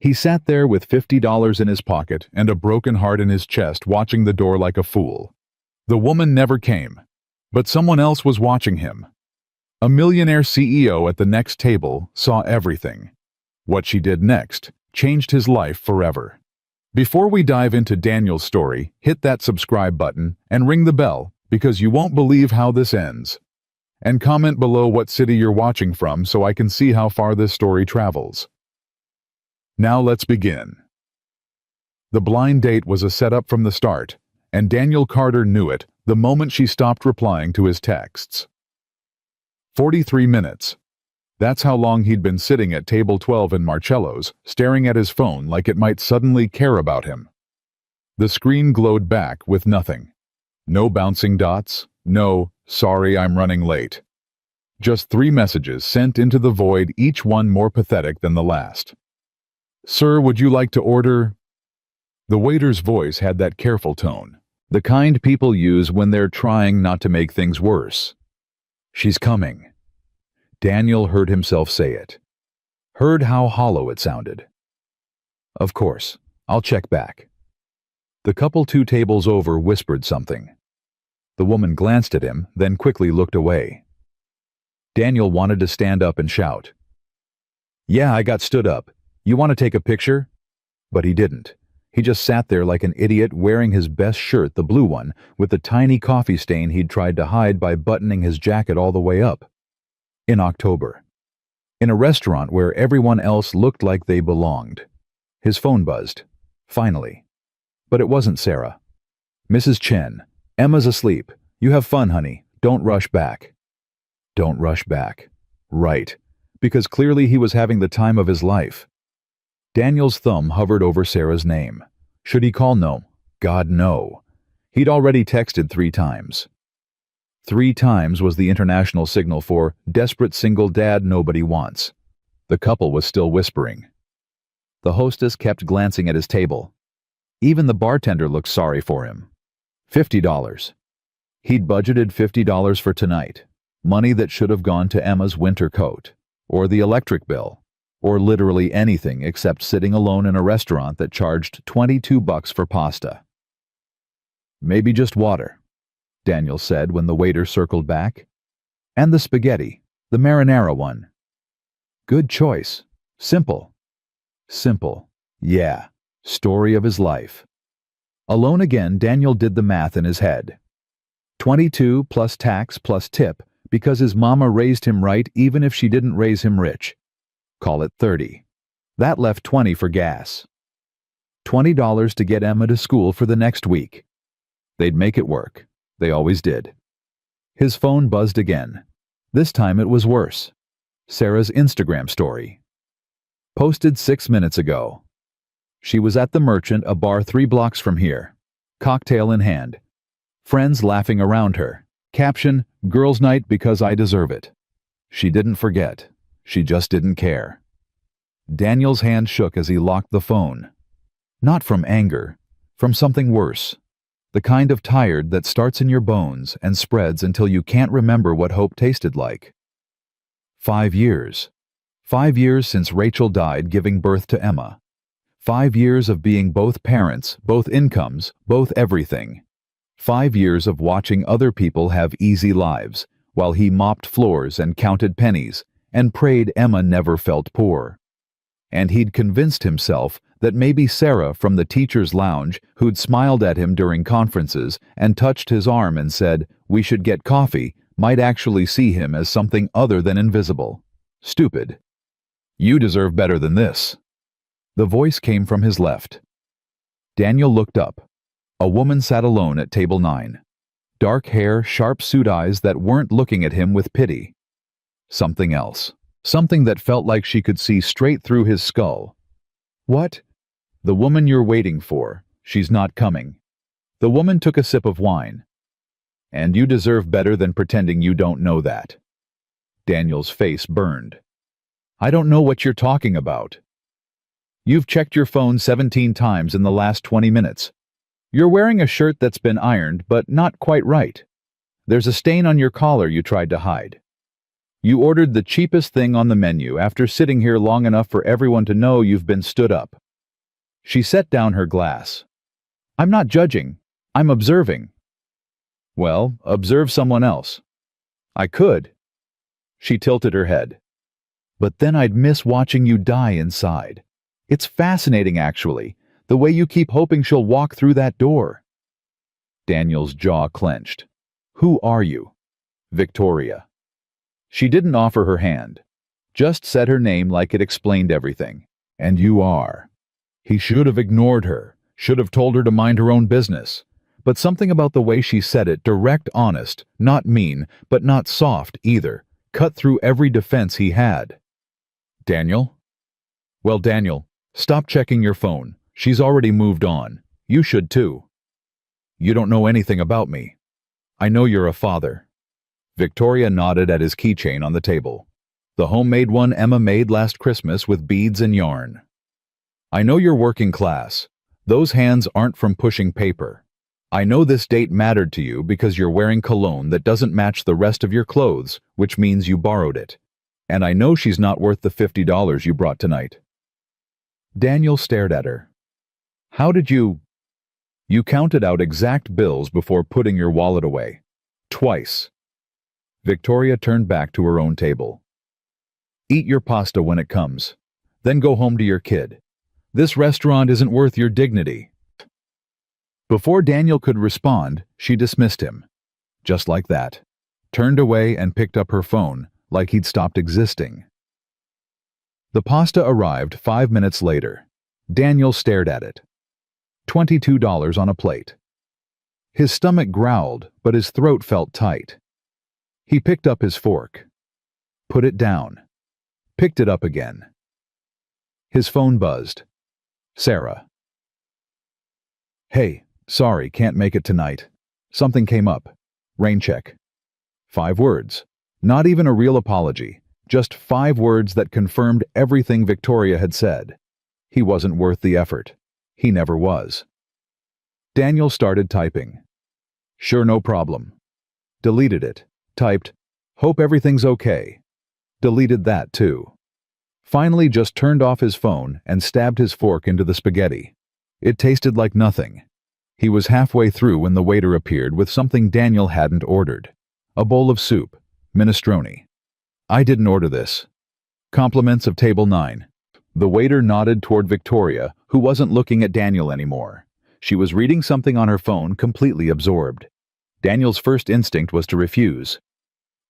He sat there with $50 in his pocket and a broken heart in his chest, watching the door like a fool. The woman never came, but someone else was watching him. A millionaire CEO at the next table saw everything. What she did next changed his life forever. Before we dive into Daniel's story, hit that subscribe button and ring the bell, because you won't believe how this ends. And comment below what city you're watching from so I can see how far this story travels. Now let's begin. The blind date was a setup from the start, and Daniel Carter knew it the moment she stopped replying to his texts. 43 minutes. That's how long he'd been sitting at table 12 in Marcello's, staring at his phone like it might suddenly care about him. The screen glowed back with nothing. No bouncing dots, no, "Sorry, I'm running late." Just 3 messages sent into the void, each one more pathetic than the last. "Sir, would you like to order?" The waiter's voice had that careful tone, the kind people use when they're trying not to make things worse. "She's coming." Daniel heard himself say it. Heard how hollow it sounded. "Of course, I'll check back." The couple 2 tables over whispered something. The woman glanced at him, then quickly looked away. Daniel wanted to stand up and shout, "Yeah, I got stood up. You want to take a picture?" But he didn't. He just sat there like an idiot, wearing his best shirt, the blue one, with the tiny coffee stain he'd tried to hide by buttoning his jacket all the way up. In October. In a restaurant where everyone else looked like they belonged. His phone buzzed. Finally. But it wasn't Sarah. "Mrs. Chen, Emma's asleep. You have fun, honey. Don't rush back." Don't rush back. Right. Because clearly he was having the time of his life. Daniel's thumb hovered over Sarah's name. Should he call? No. God, no. He'd already texted 3 times. 3 times was the international signal for desperate single dad nobody wants. The couple was still whispering. The hostess kept glancing at his table. Even the bartender looked sorry for him. $50. He'd budgeted $50 for tonight. Money that should have gone to Emma's winter coat, or the electric bill, or literally anything except sitting alone in a restaurant that charged $22 for pasta. "Maybe just water," Daniel said when the waiter circled back. "And the spaghetti, the marinara one." Good choice. Simple. Simple. Yeah. Story of his life. Alone again, Daniel did the math in his head. 22 plus tax plus tip, because his mama raised him right even if she didn't raise him rich. Call it 30. That left 20 for gas. $20 to get Emma to school for the next week. They'd make it work. They always did. His phone buzzed again. This time it was worse. Sarah's Instagram story. Posted 6 minutes ago. She was at the Merchant, a bar 3 blocks from here. Cocktail in hand. Friends laughing around her. Caption, "Girls' night because I deserve it." She didn't forget. She just didn't care. Daniel's hand shook as he locked the phone. Not from anger, from something worse. The kind of tired that starts in your bones and spreads until you can't remember what hope tasted like. 5 years. 5 years since Rachel died giving birth to Emma. 5 years of being both parents, both incomes, both everything. 5 years of watching other people have easy lives, while he mopped floors and counted pennies, and prayed Emma never felt poor. And he'd convinced himself that maybe Sarah from the teacher's lounge, who'd smiled at him during conferences and touched his arm and said, "We should get coffee," might actually see him as something other than invisible. Stupid. "You deserve better than this." The voice came from his left. Daniel looked up. A woman sat alone at table 9. Dark hair, sharp suit eyes that weren't looking at him with pity. Something else. Something that felt like she could see straight through his skull. "What?" "The woman you're waiting for. She's not coming." The woman took a sip of wine. "And you deserve better than pretending you don't know that." Daniel's face burned. "I don't know what you're talking about." "You've checked your phone 17 times in the last 20 minutes. You're wearing a shirt that's been ironed, but not quite right. There's a stain on your collar you tried to hide. You ordered the cheapest thing on the menu after sitting here long enough for everyone to know you've been stood up. She set down her glass. I'm not judging. I'm observing. Well, observe someone else. I could. She tilted her head. But then I'd miss watching you die inside. It's fascinating, actually, the way you keep hoping she'll walk through that door. Daniel's jaw clenched. Who are you? Victoria. She didn't offer her hand, just said her name like it explained everything. And you are. He should have ignored her, should have told her to mind her own business. But something about the way she said it, direct, honest, not mean, but not soft either, cut through every defense he had. Daniel? Well, Daniel, stop checking your phone. She's already moved on. You should too. You don't know anything about me. I know you're a father. Victoria nodded at his keychain on the table. The homemade one Emma made last Christmas with beads and yarn. I know you're working class. Those hands aren't from pushing paper. I know this date mattered to you because you're wearing cologne that doesn't match the rest of your clothes, which means you borrowed it. And I know she's not worth the $50 you brought tonight. Daniel stared at her. How did you... You counted out exact bills before putting your wallet away. Twice. Victoria turned back to her own table. Eat your pasta when it comes. Then go home to your kid. This restaurant isn't worth your dignity. Before Daniel could respond, she dismissed him. Just like that. Turned away and picked up her phone, like he'd stopped existing. The pasta arrived 5 minutes later. Daniel stared at it. $22 on a plate. His stomach growled, but his throat felt tight. He picked up his fork. Put it down. Picked it up again. His phone buzzed. Sarah. Hey, sorry, can't make it tonight. Something came up. Rain check. 5 words. Not even a real apology. Just 5 words that confirmed everything Victoria had said. He wasn't worth the effort. He never was. Daniel started typing. Sure, no problem. Deleted it. Typed, hope everything's okay. Deleted that too. Finally just turned off his phone and stabbed his fork into the spaghetti. It tasted like nothing. He was halfway through when the waiter appeared with something Daniel hadn't ordered. A bowl of soup. Minestrone. I didn't order this. Compliments of table 9. The waiter nodded toward Victoria, who wasn't looking at Daniel anymore. She was reading something on her phone, completely absorbed. Daniel's first instinct was to refuse.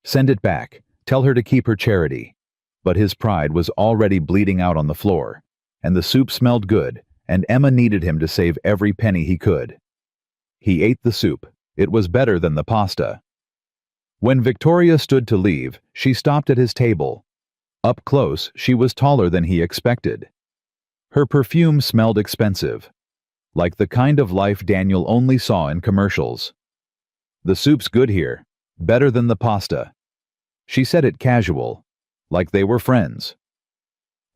Send it back. Tell her to keep her charity. But his pride was already bleeding out on the floor, and the soup smelled good, and Emma needed him to save every penny he could. He ate the soup. It was better than the pasta. When Victoria stood to leave, she stopped at his table. Up close, she was taller than he expected. Her perfume smelled expensive, like the kind of life Daniel only saw in commercials. The soup's good here, better than the pasta. She said it casual, like they were friends.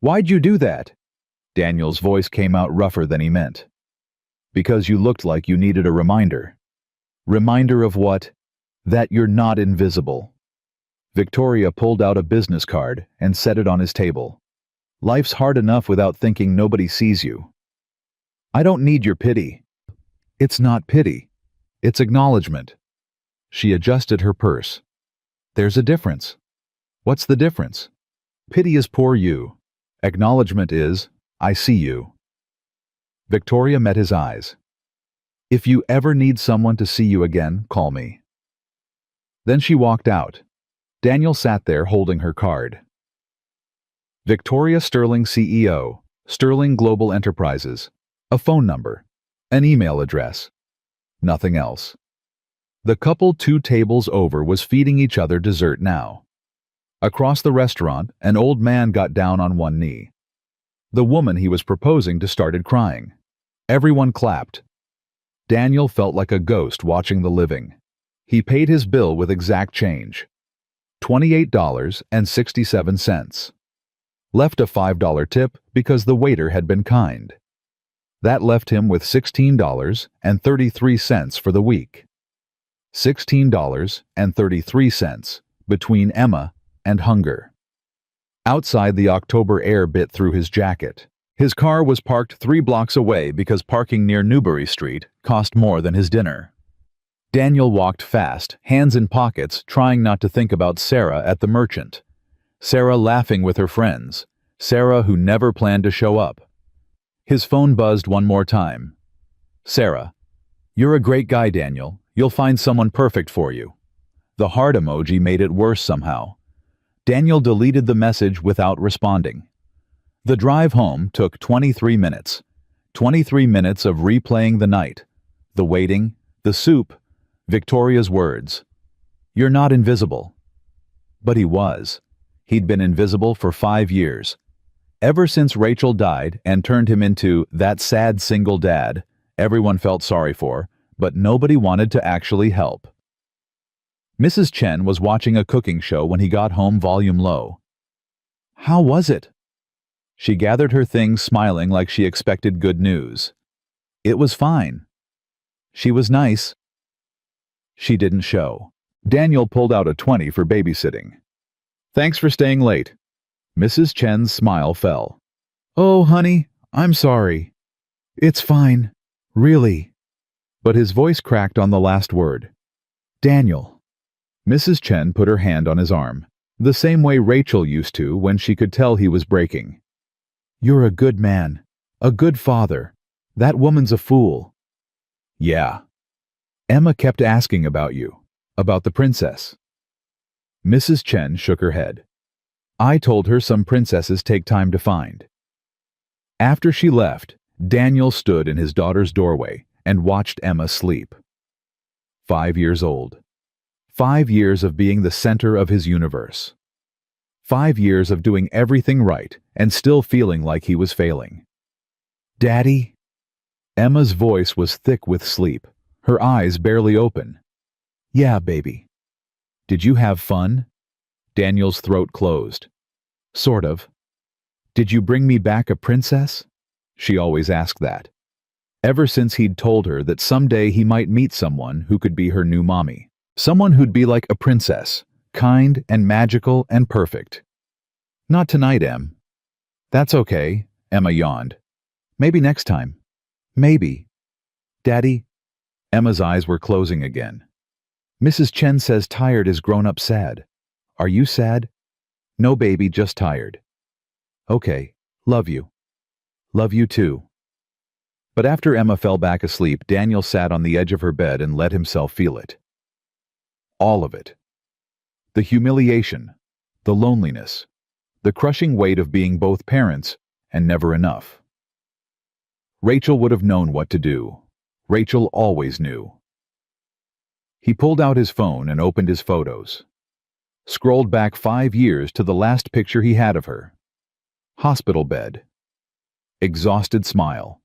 Why'd you do that? Daniel's voice came out rougher than he meant. Because you looked like you needed a reminder. Reminder of what? That you're not invisible. Victoria pulled out a business card and set it on his table. Life's hard enough without thinking nobody sees you. I don't need your pity. It's not pity. It's acknowledgement. She adjusted her purse. There's a difference. What's the difference? Pity is poor you. Acknowledgement is, I see you. Victoria met his eyes. If you ever need someone to see you again, call me. Then she walked out. Daniel sat there holding her card. Victoria Sterling CEO, Sterling Global Enterprises. A phone number. An email address. Nothing else. The couple 2 tables over was feeding each other dessert now. Across the restaurant, an old man got down on one knee. The woman he was proposing to started crying. Everyone clapped. Daniel felt like a ghost watching the living. He paid his bill with exact change. $28.67. Left a $5 tip because the waiter had been kind. That left him with $16.33 for the week. $16.33 between Emma and hunger. Outside, the October air bit through his jacket. His car was parked 3 blocks away because parking near Newbury Street cost more than his dinner. Daniel walked fast, hands in pockets, trying not to think about Sarah at the merchant. Sarah laughing with her friends. Sarah who never planned to show up. His phone buzzed one more time. Sarah. You're a great guy, Daniel. You'll find someone perfect for you. The heart emoji made it worse somehow. Daniel deleted the message without responding. The drive home took 23 minutes. 23 minutes of replaying the night. The waiting, the soup, Victoria's words. You're not invisible. But he was. He'd been invisible for 5 years. Ever since Rachel died and turned him into that sad single dad everyone felt sorry for, but nobody wanted to actually help. Mrs. Chen was watching a cooking show when he got home, volume low. How was it? She gathered her things, smiling like she expected good news. It was fine. She was nice. She didn't show. Daniel pulled out a 20 for babysitting. Thanks for staying late. Mrs. Chen's smile fell. Oh, honey, I'm sorry. It's fine. Really. But his voice cracked on the last word. Daniel. Mrs. Chen put her hand on his arm, the same way Rachel used to when she could tell he was breaking. You're a good man. A good father. That woman's a fool. Yeah. Emma kept asking about you. About the princess. Mrs. Chen shook her head. I told her some princesses take time to find. After she left, Daniel stood in his daughter's doorway and watched Emma sleep. 5 years old. 5 years of being the center of his universe. 5 years of doing everything right and still feeling like he was failing. Daddy? Emma's voice was thick with sleep, her eyes barely open. Yeah, baby. Did you have fun? Daniel's throat closed. Sort of. Did you bring me back a princess? She always asked that. Ever since he'd told her that someday he might meet someone who could be her new mommy. Someone who'd be like a princess, kind and magical and perfect. Not tonight, Em. That's okay, Emma yawned. Maybe next time. Maybe. Daddy? Emma's eyes were closing again. Mrs. Chen says tired is grown-up sad. Are you sad? No, baby, just tired. Okay, love you. Love you too. But after Emma fell back asleep, Daniel sat on the edge of her bed and let himself feel it. All of it. The humiliation, the loneliness, the crushing weight of being both parents and never enough. Rachel would have known what to do. Rachel always knew. He pulled out his phone and opened his photos. Scrolled back 5 years to the last picture he had of her. Hospital bed. Exhausted smile.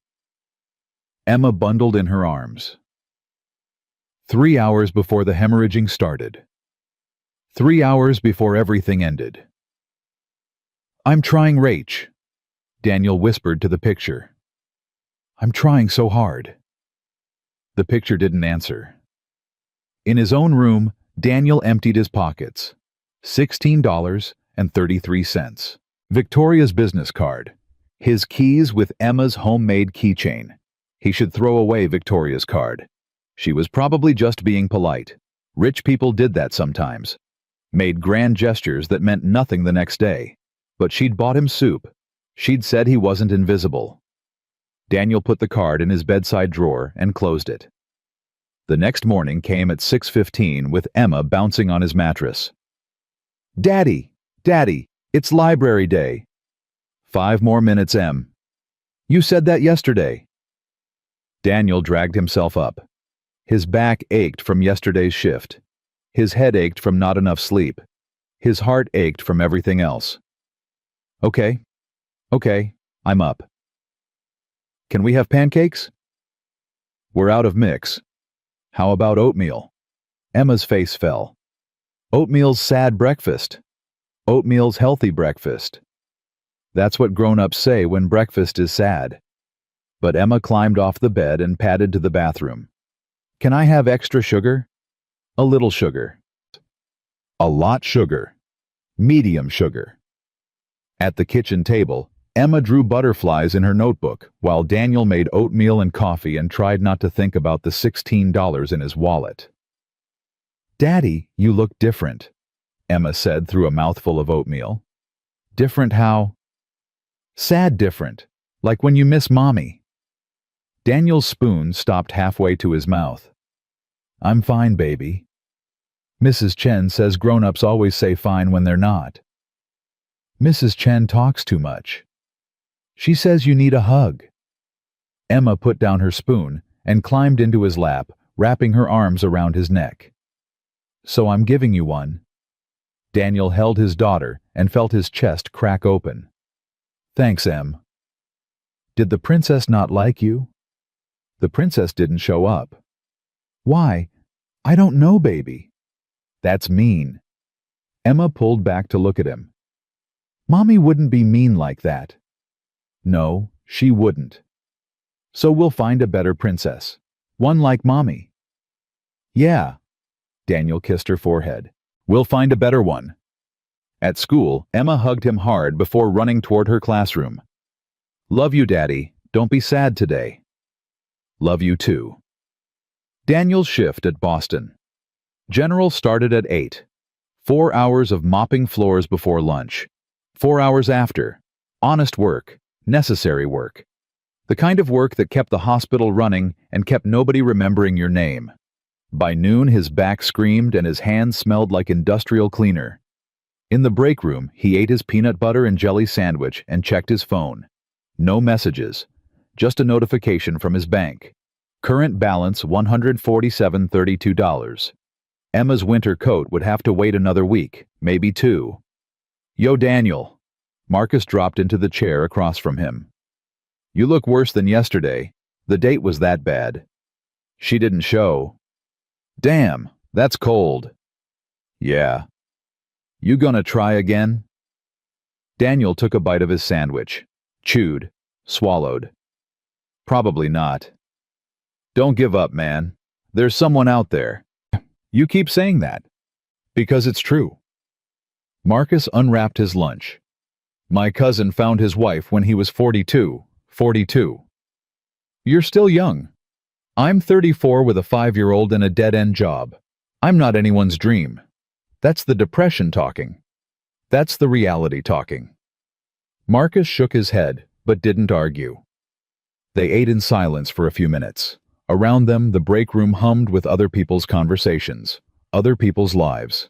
Emma bundled in her arms. 3 hours before the hemorrhaging started. 3 hours before everything ended. I'm trying, Rach, Daniel whispered to the picture. I'm trying so hard. The picture didn't answer. In his own room, Daniel emptied his pockets. $16.33. Victoria's business card. His keys with Emma's homemade keychain. He should throw away Victoria's card. She was probably just being polite. Rich people did that sometimes. Made grand gestures that meant nothing the next day. But she'd bought him soup. She'd said he wasn't invisible. Daniel put the card in his bedside drawer and closed it. The next morning came at 6:15 with Emma bouncing on his mattress. Daddy, Daddy, it's library day. 5 more minutes, Em. You said that yesterday. Daniel dragged himself up. His back ached from yesterday's shift. His head ached from not enough sleep. His heart ached from everything else. Okay, I'm up. Can we have pancakes? We're out of mix. How about oatmeal? Emma's face fell. Oatmeal's sad breakfast. Oatmeal's healthy breakfast. That's what grown-ups say when breakfast is sad. But Emma climbed off the bed and padded to the bathroom. Can I have extra sugar? A little sugar. A lot sugar. medium sugar. At the kitchen table, Emma drew butterflies in her notebook, while Daniel made oatmeal and coffee and tried not to think about the $16 in his wallet. "Daddy, you look different," Emma said through a mouthful of oatmeal. "Different how?" "Sad different, like when you miss Mommy." Daniel's spoon stopped halfway to his mouth. "I'm fine, baby. Mrs. Chen says grown-ups always say fine when they're not." "Mrs. Chen talks too much. She says you need a hug." Emma put down her spoon and climbed into his lap, wrapping her arms around his neck. "So I'm giving you one." Daniel held his daughter and felt his chest crack open. "Thanks, Em." "Did the princess not like you?" "The princess didn't show up." "Why? I don't know, baby." "That's mean." Emma pulled back to look at him. "Mommy wouldn't be mean like that." "No, she wouldn't. So we'll find a better princess. One like Mommy." "Yeah." Daniel kissed her forehead. "We'll find a better one." At school, Emma hugged him hard before running toward her classroom. "Love you, Daddy. Don't be sad today." "Love you too." Daniel's shift at Boston. General started at 8. 4 hours of mopping floors before lunch. 4 hours after. Honest work. Necessary work. The kind of work that kept the hospital running and kept nobody remembering your name. By noon, his back screamed and his hands smelled like industrial cleaner. In the break room, he ate his peanut butter and jelly sandwich and checked his phone. No messages. Just a notification from his bank. Current balance $147.32. Emma's winter coat would have to wait another week, maybe 2. "Yo, Daniel." Marcus dropped into the chair across from him. "You look worse than yesterday. The date was that bad." "She didn't show." "Damn, that's cold." "Yeah." "You gonna try again?" Daniel took a bite of his sandwich. Chewed. Swallowed. "Probably not." "Don't give up, man. There's someone out there." "You keep saying that." "Because it's true." Marcus unwrapped his lunch. "My cousin found his wife when he was 42. 42. You're still young. I'm 34 with a 5-year-old and a dead-end job. I'm not anyone's dream. That's the depression talking. That's the reality talking." Marcus shook his head, but didn't argue. They ate in silence for a few minutes. Around them, the break room hummed with other people's conversations, other people's lives.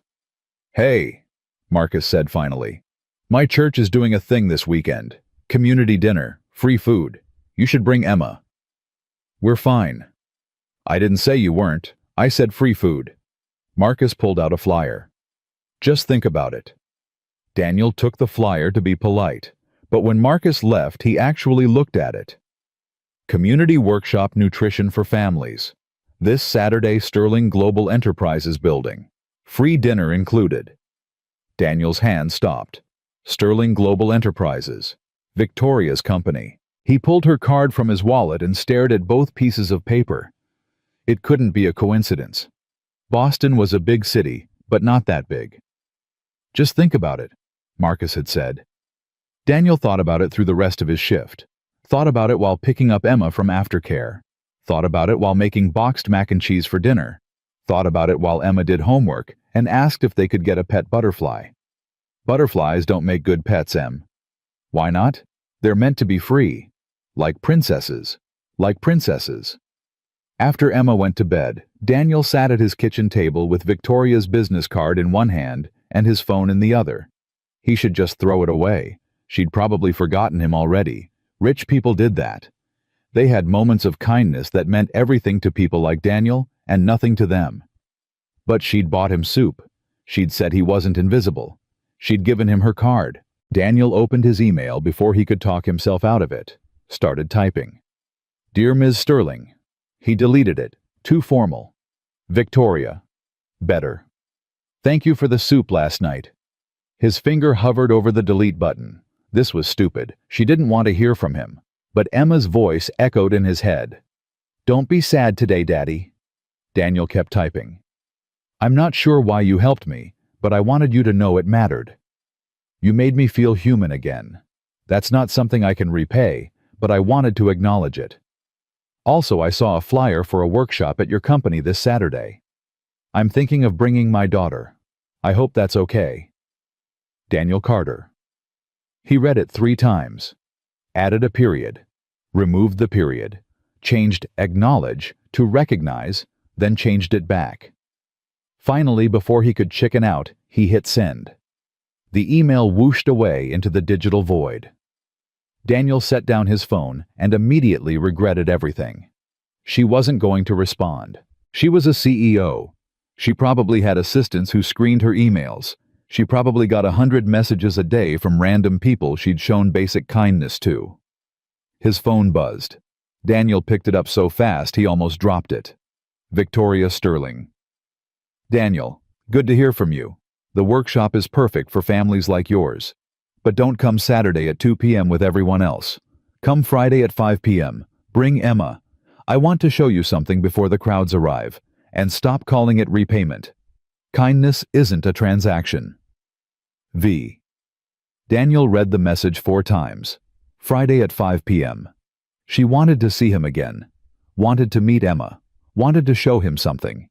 "Hey," Marcus said finally. "My church is doing a thing this weekend. Community dinner, free food. You should bring Emma." "We're fine." "I didn't say you weren't. I said free food." Marcus pulled out a flyer. "Just think about it." Daniel took the flyer to be polite, but when Marcus left, he actually looked at it. Community Workshop Nutrition for Families. This Saturday, Sterling Global Enterprises Building. Free dinner included. Daniel's hand stopped. Sterling Global Enterprises. Victoria's company. He pulled her card from his wallet and stared at both pieces of paper. It couldn't be a coincidence. Boston was a big city, but not that big. "Just think about it," Marcus had said. Daniel thought about it through the rest of his shift. Thought about it while picking up Emma from aftercare. Thought about it while making boxed mac and cheese for dinner. Thought about it while Emma did homework and asked if they could get a pet butterfly. Butterflies don't make good pets, Em. Why not? They're meant to be free. Like princesses. Like princesses. After Emma went to bed, Daniel sat at his kitchen table with Victoria's business card in one hand and his phone in the other. He should just throw it away. She'd probably forgotten him already. Rich people did that. They had moments of kindness that meant everything to people like Daniel and nothing to them. But she'd bought him soup. She'd said he wasn't invisible. She'd given him her card. Daniel opened his email before he could talk himself out of it. Started typing. "Dear Ms. Sterling." He deleted it. Too formal. "Victoria. Better. Thank you for the soup last night." His finger hovered over the delete button. This was stupid. She didn't want to hear from him. But Emma's voice echoed in his head. "Don't be sad today, Daddy." Daniel kept typing. "I'm not sure why you helped me, but I wanted you to know it mattered. You made me feel human again. That's not something I can repay, but I wanted to acknowledge it. Also, I saw a flyer for a workshop at your company this Saturday. I'm thinking of bringing my daughter. I hope that's okay. Daniel Carter. He read it 3 times, added a period, removed the period, changed acknowledge to recognize, then changed it back. Finally, before he could chicken out, he hit send. The email whooshed away into the digital void. Daniel set down his phone and immediately regretted everything. She wasn't going to respond. She was a CEO. She probably had assistants who screened her emails. She probably got 100 messages a day from random people she'd shown basic kindness to. His phone buzzed. Daniel picked it up so fast he almost dropped it. Victoria Sterling. Daniel, good to hear from you. The workshop is perfect for families like yours. But don't come Saturday at 2 p.m. with everyone else. Come Friday at 5 p.m. Bring Emma. I want to show you something before the crowds arrive. And stop calling it repayment. Kindness isn't a transaction. V. Daniel read the message 4 times. Friday at 5 p.m. She wanted to see him again. Wanted to meet Emma. Wanted to show him something.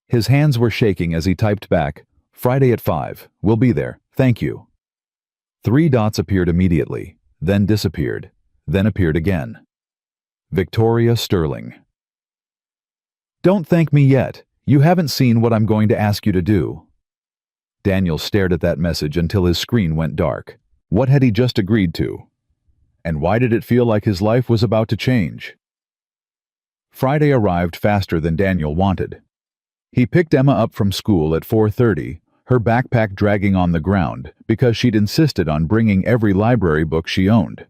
His hands were shaking as he typed back, Friday at 5, we'll be there, thank you. 3 dots appeared immediately, then disappeared, then appeared again. Victoria Sterling. Don't thank me yet. You haven't seen what I'm going to ask you to do. Daniel stared at that message until his screen went dark. What had he just agreed to? And why did it feel like his life was about to change? Friday arrived faster than Daniel wanted. He picked Emma up from school at 4:30, her backpack dragging on the ground because she'd insisted on bringing every library book she owned.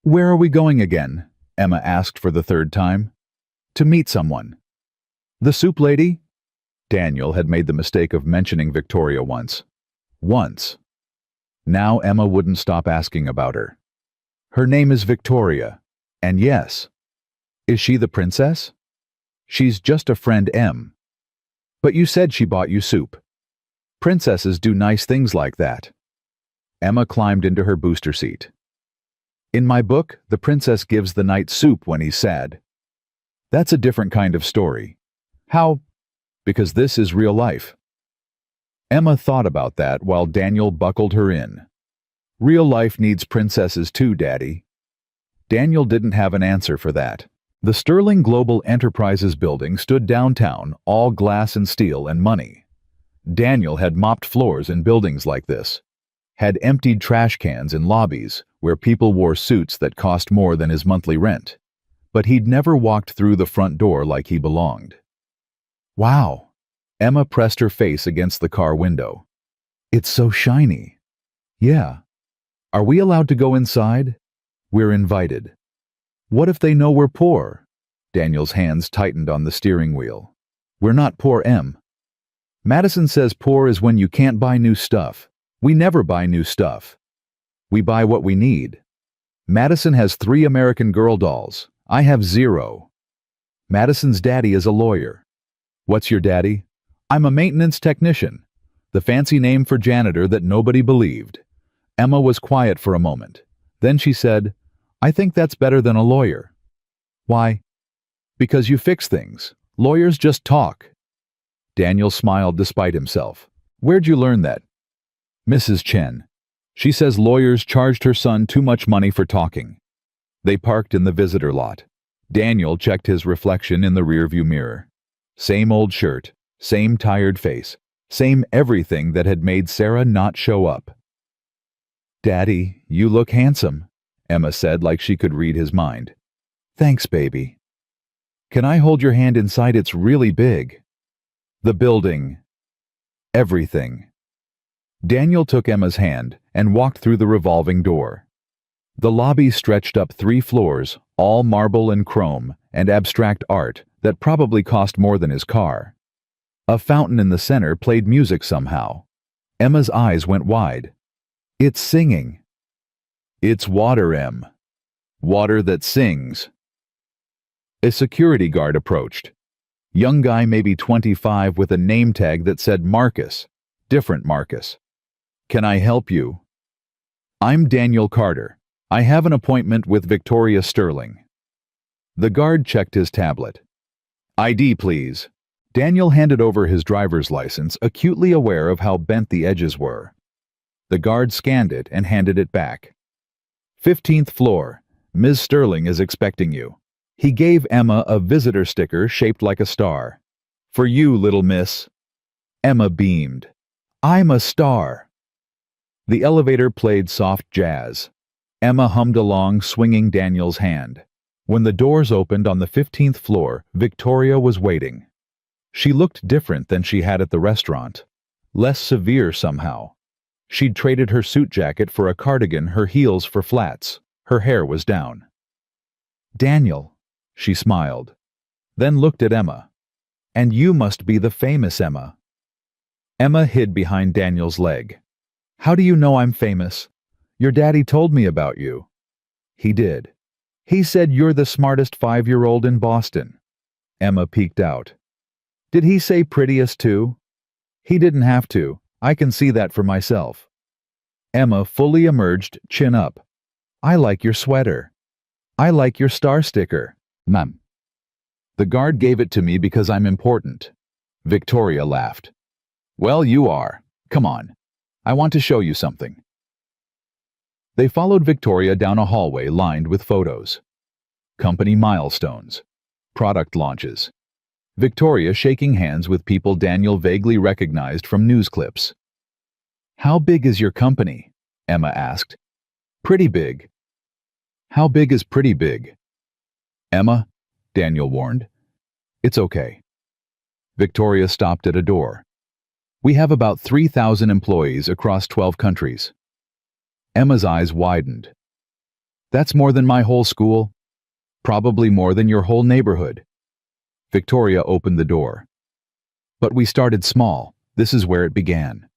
Where are we going again? Emma asked for the 3rd time. To meet someone. The soup lady? Daniel had made the mistake of mentioning Victoria once. Once. Now Emma wouldn't stop asking about her. Her name is Victoria. And yes. Is she the princess? She's just a friend, Em. But you said she bought you soup. Princesses do nice things like that. Emma climbed into her booster seat. In my book, the princess gives the knight soup when he's sad. That's a different kind of story. How? Because this is real life. Emma thought about that while Daniel buckled her in. Real life needs princesses too, Daddy. Daniel didn't have an answer for that. The Sterling Global Enterprises building stood downtown, all glass and steel and money. Daniel had mopped floors in buildings like this, had emptied trash cans in lobbies where people wore suits that cost more than his monthly rent, but he'd never walked through the front door like he belonged. Wow! Emma pressed her face against the car window. It's so shiny. Yeah. Are we allowed to go inside? We're invited. What if they know we're poor? Daniel's hands tightened on the steering wheel. We're not poor, Em. Madison says poor is when you can't buy new stuff. We never buy new stuff. We buy what we need. Madison has 3 American Girl dolls. I have 0. Madison's daddy is a lawyer. What's your daddy? I'm a maintenance technician. The fancy name for janitor that nobody believed. Emma was quiet for a moment. Then she said, I think that's better than a lawyer. Why? Because you fix things. Lawyers just talk. Daniel smiled despite himself. Where'd you learn that? Mrs. Chen. She says lawyers charged her son too much money for talking. They parked in the visitor lot. Daniel checked his reflection in the rearview mirror. Same old shirt, same tired face, same everything that had made Sarah not show up. Daddy, you look handsome, Emma said like she could read his mind. Thanks, baby. Can I hold your hand inside? It's really big. The building. Everything. Daniel took Emma's hand and walked through the revolving door. The lobby stretched up 3 floors, all marble and chrome and abstract art that probably cost more than his car. A fountain in the center played music somehow. Emma's eyes went wide. It's singing. It's water, Em. Water that sings. A security guard approached. Young guy, maybe 25, with a name tag that said Marcus. Different Marcus. Can I help you? I'm Daniel Carter. I have an appointment with Victoria Sterling. The guard checked his tablet. ID, please. Daniel handed over his driver's license, acutely aware of how bent the edges were. The guard scanned it and handed it back. 15th floor. Ms. Sterling is expecting you. He gave Emma a visitor sticker shaped like a star. For you, little miss. Emma beamed. I'm a star. The elevator played soft jazz. Emma hummed along, swinging Daniel's hand. When the doors opened on the 15th floor, Victoria was waiting. She looked different than she had at the restaurant. Less severe somehow. She'd traded her suit jacket for a cardigan, her heels for flats. Her hair was down. Daniel, she smiled. Then looked at Emma. And you must be the famous Emma. Emma hid behind Daniel's leg. How do you know I'm famous? Your daddy told me about you. He did. He said you're the smartest 5-year-old in Boston. Emma peeked out. Did he say prettiest too? He didn't have to. I can see that for myself. Emma fully emerged, chin up. I like your sweater. I like your star sticker. Mom. The guard gave it to me because I'm important. Victoria laughed. Well, you are. Come on. I want to show you something. They followed Victoria down a hallway lined with photos. Company milestones. Product launches. Victoria shaking hands with people Daniel vaguely recognized from news clips. How big is your company? Emma asked. Pretty big. How big is pretty big? Emma, Daniel warned. It's okay. Victoria stopped at a door. We have about 3,000 employees across 12 countries. Emma's eyes widened. That's more than my whole school. Probably more than your whole neighborhood. Victoria opened the door. But we started small. This is where it began.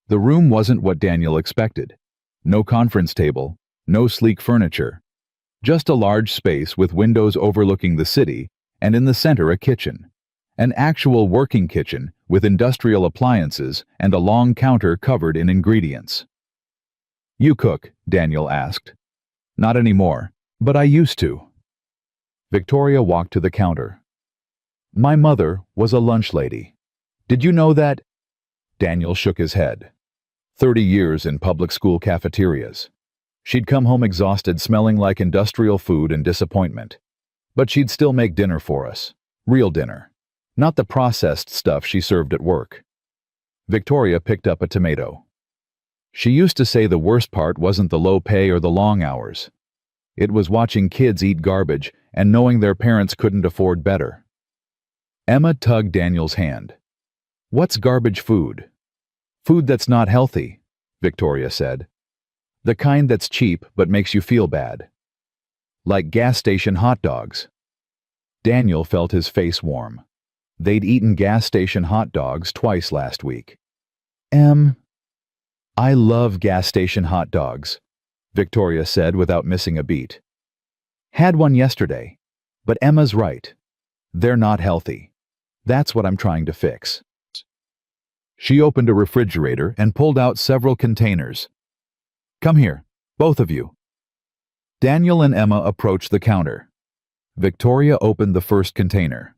The room wasn't what Daniel expected. No conference table, no sleek furniture. Just a large space with windows overlooking the city, and in the center a kitchen. An actual working kitchen with industrial appliances and a long counter covered in ingredients. You cook? Daniel asked. Not anymore, but I used to. Victoria walked to the counter. My mother was a lunch lady. Did you know that? Daniel shook his head. 30 years in public school cafeterias. She'd come home exhausted, smelling like industrial food and disappointment. But she'd still make dinner for us. Real dinner. Not the processed stuff she served at work. Victoria picked up a tomato. She used to say the worst part wasn't the low pay or the long hours. It was watching kids eat garbage and knowing their parents couldn't afford better. Emma tugged Daniel's hand. What's garbage food? Food that's not healthy, Victoria said. The kind that's cheap but makes you feel bad. Like gas station hot dogs. Daniel felt his face warm. They'd eaten gas station hot dogs twice last week. I love gas station hot dogs, Victoria said without missing a beat. Had one yesterday, but Emma's right. They're not healthy. That's what I'm trying to fix. She opened a refrigerator and pulled out several containers. Come here, both of you. Daniel and Emma approached the counter. Victoria opened the first container.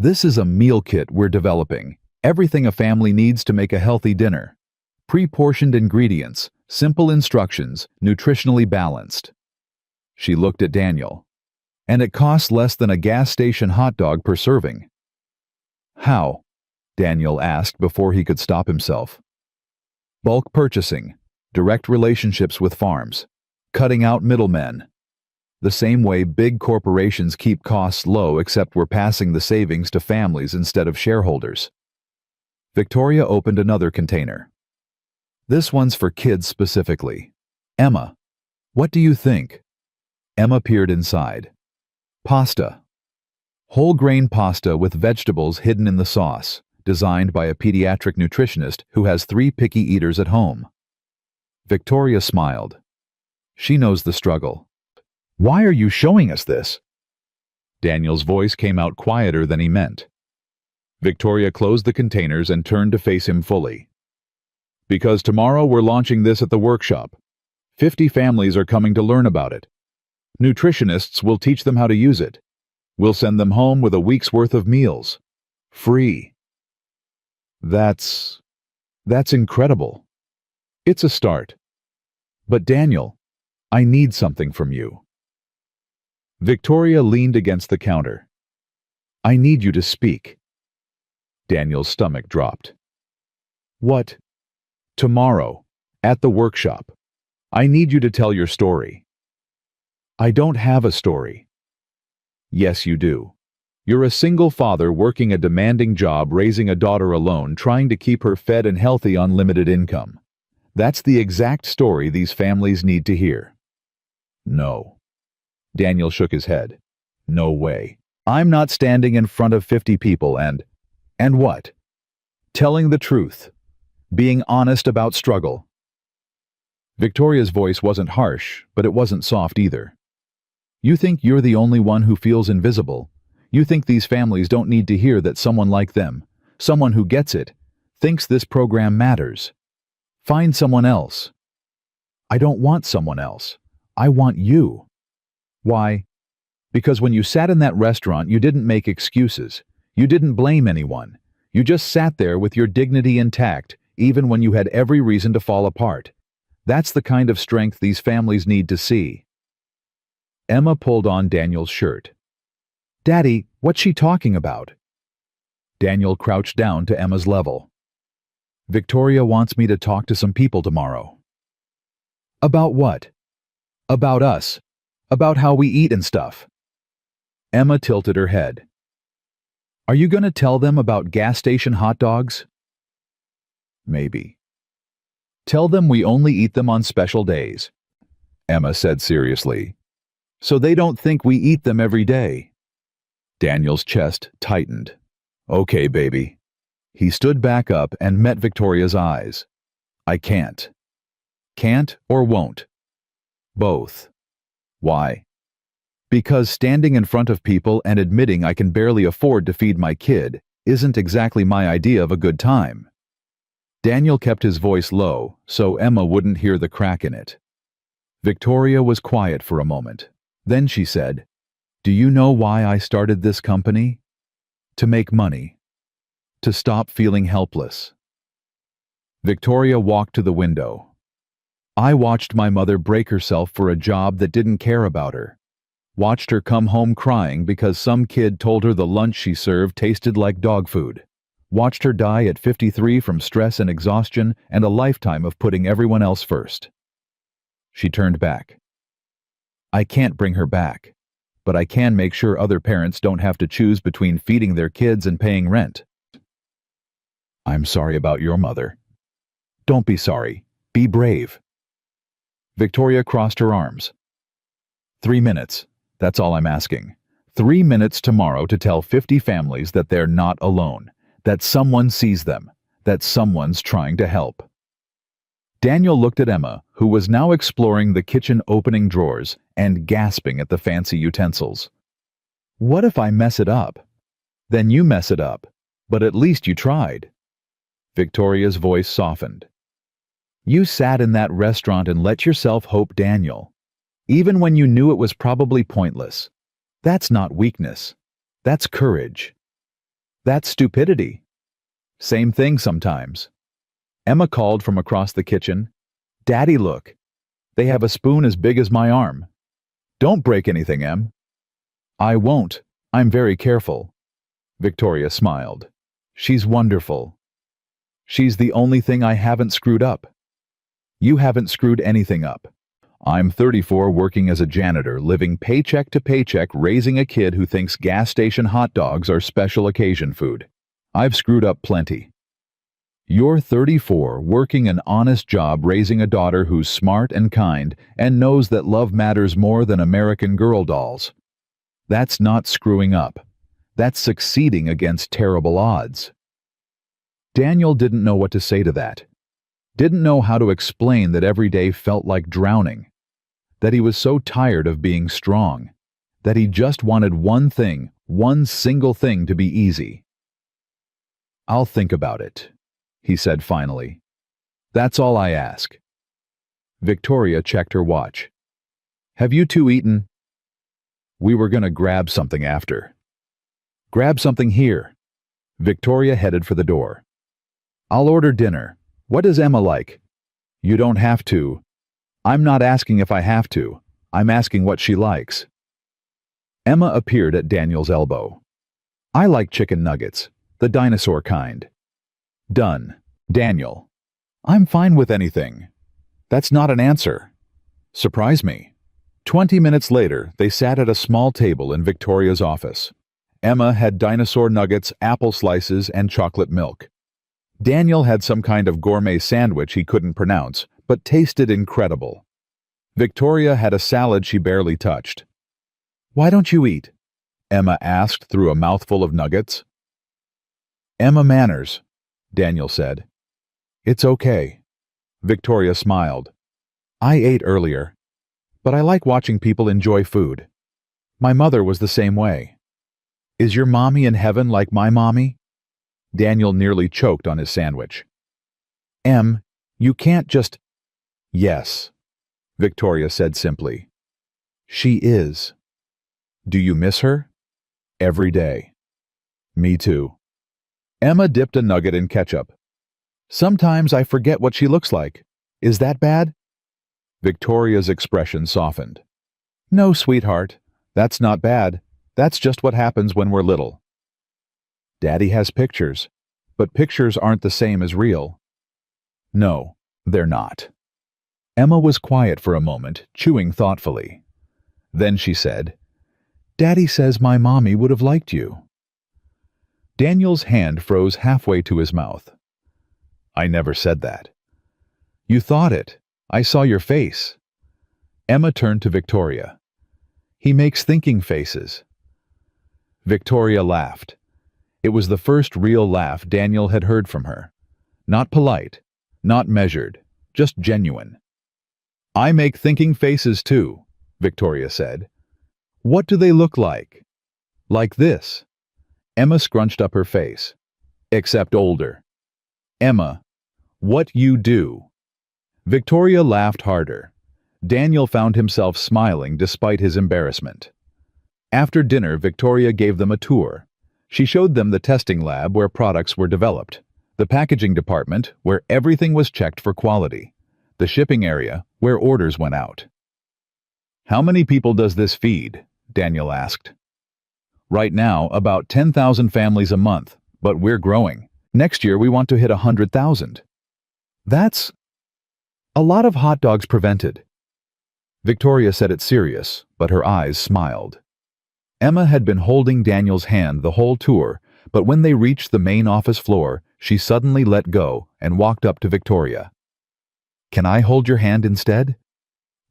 This is a meal kit we're developing. Everything a family needs to make a healthy dinner. Pre-portioned ingredients, simple instructions, nutritionally balanced. She looked at Daniel. And it costs less than a gas station hot dog per serving. How? Daniel asked before he could stop himself. Bulk purchasing, direct relationships with farms, cutting out middlemen. The same way big corporations keep costs low, except we're passing the savings to families instead of shareholders. Victoria opened another container. This one's for kids specifically. Emma, what do you think? Emma peered inside. Pasta. Whole grain pasta with vegetables hidden in the sauce, designed by a pediatric nutritionist who has 3 picky eaters at home. Victoria smiled. She knows the struggle. Why are you showing us this? Daniel's voice came out quieter than he meant. Victoria closed the containers and turned to face him fully. Because tomorrow we're launching this at the workshop. 50 families are coming to learn about it. Nutritionists will teach them how to use it. We'll send them home with a week's worth of meals. Free. That's incredible. It's a start. But Daniel, I need something from you. Victoria leaned against the counter. I need you to speak. Daniel's stomach dropped. What? Tomorrow, at the workshop. I need you to tell your story. I don't have a story. Yes, you do. You're a single father working a demanding job, raising a daughter alone, trying to keep her fed and healthy on limited income. That's the exact story these families need to hear. No. Daniel shook his head. No way. I'm not standing in front of 50 people and what? Telling the truth. Being honest about struggle. Victoria's voice wasn't harsh, but it wasn't soft either. You think you're the only one who feels invisible. You think these families don't need to hear that someone like them, someone who gets it, thinks this program matters. Find someone else. I don't want someone else. I want you. Why? Because when you sat in that restaurant, you didn't make excuses. You didn't blame anyone. You just sat there with your dignity intact, even when you had every reason to fall apart. That's the kind of strength these families need to see. Emma pulled on Daniel's shirt. Daddy, what's she talking about? Daniel crouched down to Emma's level. Victoria wants me to talk to some people tomorrow. About what? About us. About how we eat and stuff. Emma tilted her head. Are you going to tell them about gas station hot dogs? Maybe. Tell them we only eat them on special days, Emma said seriously. So they don't think we eat them every day. Daniel's chest tightened. Okay, baby. He stood back up and met Victoria's eyes. I can't. Can't or won't? Both. Why? Because standing in front of people and admitting I can barely afford to feed my kid isn't exactly my idea of a good time. Daniel kept his voice low so Emma wouldn't hear the crack in it. Victoria was quiet for a moment. Then she said, Do you know why I started this company? To make money. To stop feeling helpless. Victoria walked to the window. I watched my mother break herself for a job that didn't care about her. Watched her come home crying because some kid told her the lunch she served tasted like dog food. Watched her die at 53 from stress and exhaustion and a lifetime of putting everyone else first. She turned back. I can't bring her back, but I can make sure other parents don't have to choose between feeding their kids and paying rent. I'm sorry about your mother. Don't be sorry. Be brave. Victoria crossed her arms. 3 minutes. That's all I'm asking. 3 minutes tomorrow to tell 50 families that they're not alone, that someone sees them, that someone's trying to help. Daniel looked at Emma, who was now exploring the kitchen opening drawers and gasping at the fancy utensils. What if I mess it up? Then you mess it up, but at least you tried. Victoria's voice softened. You sat in that restaurant and let yourself hope, Daniel. Even when you knew it was probably pointless. That's not weakness. That's courage. That's stupidity. Same thing sometimes. Emma called from across the kitchen. Daddy, look. They have a spoon as big as my arm. Don't break anything, Em. I won't. I'm very careful. Victoria smiled. She's wonderful. She's the only thing I haven't screwed up. You haven't screwed anything up. I'm 34 working as a janitor, living paycheck to paycheck, raising a kid who thinks gas station hot dogs are special occasion food. I've screwed up plenty. You're 34, working an honest job, raising a daughter who's smart and kind and knows that love matters more than American Girl dolls. That's not screwing up. That's succeeding against terrible odds. Daniel didn't know what to say to that. Didn't know how to explain that every day felt like drowning. That he was so tired of being strong. That he just wanted one thing, one single thing to be easy. I'll think about it, he said finally. That's all I ask. Victoria checked her watch. Have you two eaten? We were gonna grab something after. Grab something here. Victoria headed for the door. I'll order dinner. What does Emma like? You don't have to. I'm not asking if I have to. I'm asking what she likes. Emma appeared at Daniel's elbow. I like chicken nuggets, the dinosaur kind. Done. Daniel. I'm fine with anything. That's not an answer. Surprise me. 20 minutes later, they sat at a small table in Victoria's office. Emma had dinosaur nuggets, apple slices, and chocolate milk. Daniel had some kind of gourmet sandwich he couldn't pronounce, but tasted incredible. Victoria had a salad she barely touched. Why don't you eat? Emma asked through a mouthful of nuggets. Emma manners, Daniel said. It's okay. Victoria smiled. I ate earlier, but I like watching people enjoy food. My mother was the same way. Is your mommy in heaven like my mommy? Daniel nearly choked on his sandwich. Em, you can't just... Yes, Victoria said simply. She is. Do you miss her? Every day. Me too. Emma dipped a nugget in ketchup. Sometimes I forget what she looks like. Is that bad? Victoria's expression softened. No, sweetheart. That's not bad. That's just what happens when we're little. Daddy has pictures, but pictures aren't the same as real. No, they're not. Emma was quiet for a moment, chewing thoughtfully. Then she said, Daddy says my mommy would have liked you. Daniel's hand froze halfway to his mouth. I never said that. You thought it. I saw your face. Emma turned to Victoria. He makes thinking faces. Victoria laughed. It was the first real laugh Daniel had heard from her. Not polite, not measured, just genuine. I make thinking faces too, Victoria said. What do they look like? Like this. Emma scrunched up her face. Except older. Emma, what you do. Victoria laughed harder. Daniel found himself smiling despite his embarrassment. After dinner, Victoria gave them a tour. She showed them the testing lab where products were developed, the packaging department where everything was checked for quality, the shipping area where orders went out. How many people does this feed? Daniel asked. Right now, about 10,000 families a month, but we're growing. Next year we want to hit 100,000. That's a lot of hot dogs prevented. Victoria said it serious, but her eyes smiled. Emma had been holding Daniel's hand the whole tour, but when they reached the main office floor, she suddenly let go and walked up to Victoria. Can I hold your hand instead?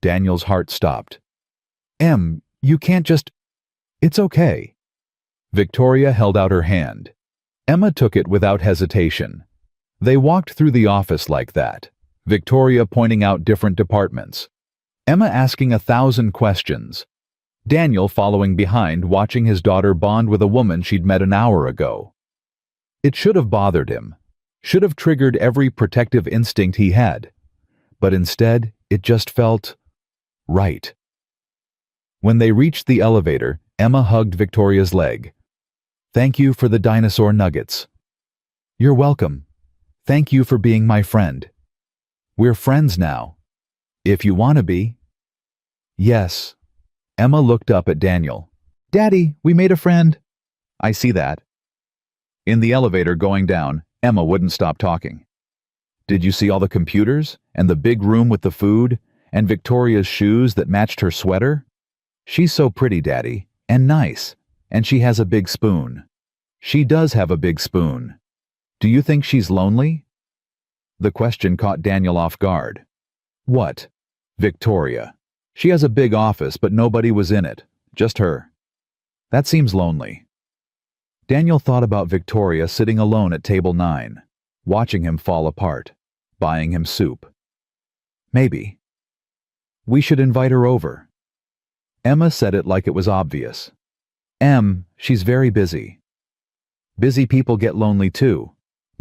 Daniel's heart stopped. Em, you can't just... It's okay. Victoria held out her hand. Emma took it without hesitation. They walked through the office like that, Victoria pointing out different departments, Emma asking 1,000 questions, Daniel following behind watching his daughter bond with a woman she'd met an hour ago. It should have bothered him, should have triggered every protective instinct he had, but instead it just felt right. When they reached the elevator, Emma hugged Victoria's leg. Thank you for the dinosaur nuggets. You're welcome. Thank you for being my friend. We're friends now. If you want to be. Yes. Emma looked up at Daniel. Daddy, we made a friend. I see that. In the elevator going down, Emma wouldn't stop talking. Did you see all the computers, and the big room with the food, and Victoria's shoes that matched her sweater? She's so pretty, Daddy, and nice, and she has a big spoon. She does have a big spoon. Do you think she's lonely? The question caught Daniel off guard. What? Victoria. She has a big office, but nobody was in it, just her. That seems lonely. Daniel thought about Victoria sitting alone at table 9, watching him fall apart, buying him soup. Maybe. We should invite her over. Emma said it like it was obvious. She's very busy. Busy people get lonely too.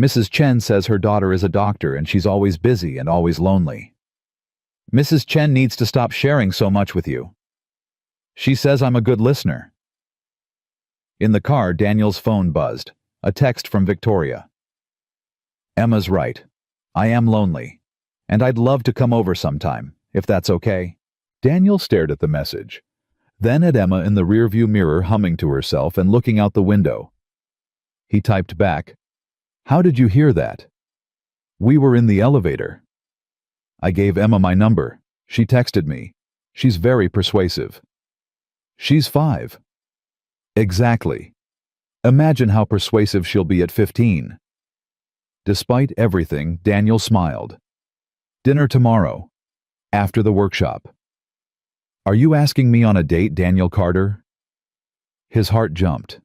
Mrs. Chen says her daughter is a doctor and she's always busy and always lonely. Mrs. Chen needs to stop sharing so much with you. She says I'm a good listener. In the car, Daniel's phone buzzed. A text from Victoria. Emma's right. I am lonely. And I'd love to come over sometime, if that's okay. Daniel stared at the message, then at Emma in the rearview mirror humming to herself and looking out the window. He typed back, "How did you hear that?" "We were in the elevator." "I gave Emma my number. She texted me. She's very persuasive." "She's 5. Exactly. Imagine how persuasive she'll be at 15. Despite everything, Daniel smiled. "Dinner tomorrow. After the workshop." "Are you asking me on a date, Daniel Carter?" His heart jumped.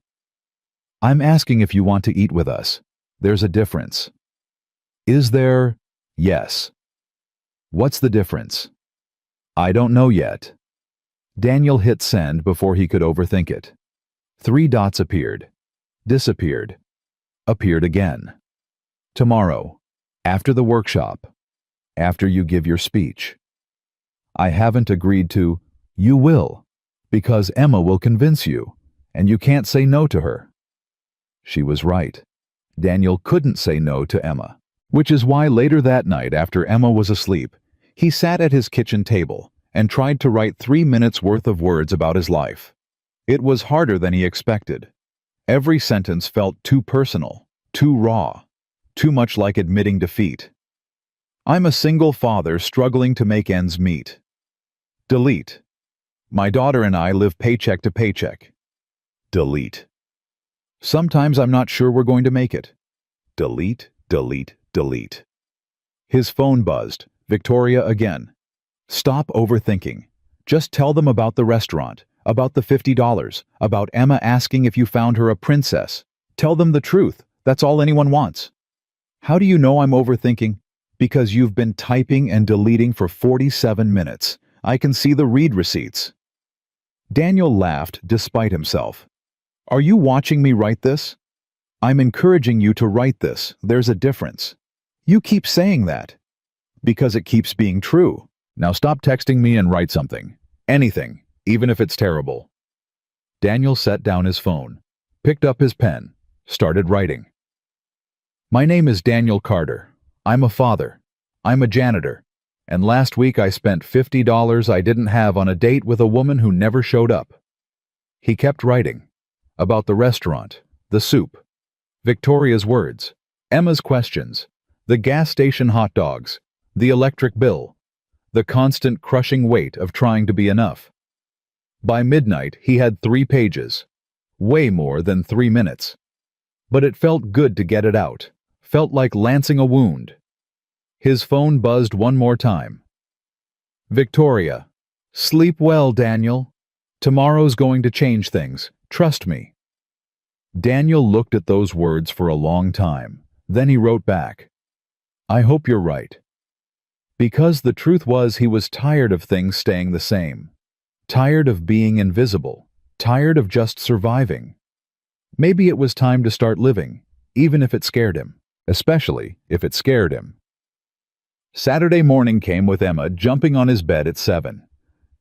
"I'm asking if you want to eat with us. There's a difference." "Is there?" "Yes." "What's the difference?" "I don't know yet." Daniel hit send before he could overthink it. 3 dots appeared, disappeared, appeared again. "Tomorrow. After the workshop. After you give your speech." "I haven't agreed to." "You will, because Emma will convince you, and you can't say no to her." She was right. Daniel couldn't say no to Emma, which is why later that night, after Emma was asleep, he sat at his kitchen table and tried to write 3 minutes worth of words about his life. It was harder than he expected. Every sentence felt too personal, too raw, too much like admitting defeat. "I'm a single father struggling to make ends meet." Delete. "My daughter and I live paycheck to paycheck." Delete. "Sometimes I'm not sure we're going to make it." Delete, delete, delete. His phone buzzed. Victoria again. "Stop overthinking. Just tell them about the restaurant, about the $50, about Emma asking if you found her a princess. Tell them the truth. That's all anyone wants." "How do you know I'm overthinking?" "Because you've been typing and deleting for 47 minutes. I can see the read receipts." Daniel laughed despite himself. "Are you watching me write this?" "I'm encouraging you to write this. There's a difference." "You keep saying that." "Because it keeps being true. Now stop texting me and write something. Anything, even if it's terrible." Daniel set down his phone, picked up his pen, started writing. "My name is Daniel Carter. I'm a father. I'm a janitor. And last week I spent $50 I didn't have on a date with a woman who never showed up." He kept writing. About the restaurant, the soup, Victoria's words, Emma's questions, the gas station hot dogs, the electric bill, the constant crushing weight of trying to be enough. By midnight, he had 3 pages. Way more than 3 minutes. But it felt good to get it out. Felt like lancing a wound. His phone buzzed one more time. Victoria. "Sleep well, Daniel. Tomorrow's going to change things. Trust me." Daniel looked at those words for a long time. Then he wrote back, "I hope you're right." Because the truth was he was tired of things staying the same. Tired of being invisible. Tired of just surviving. Maybe it was time to start living, even if it scared him. Especially if it scared him. Saturday morning came with Emma jumping on his bed at 7.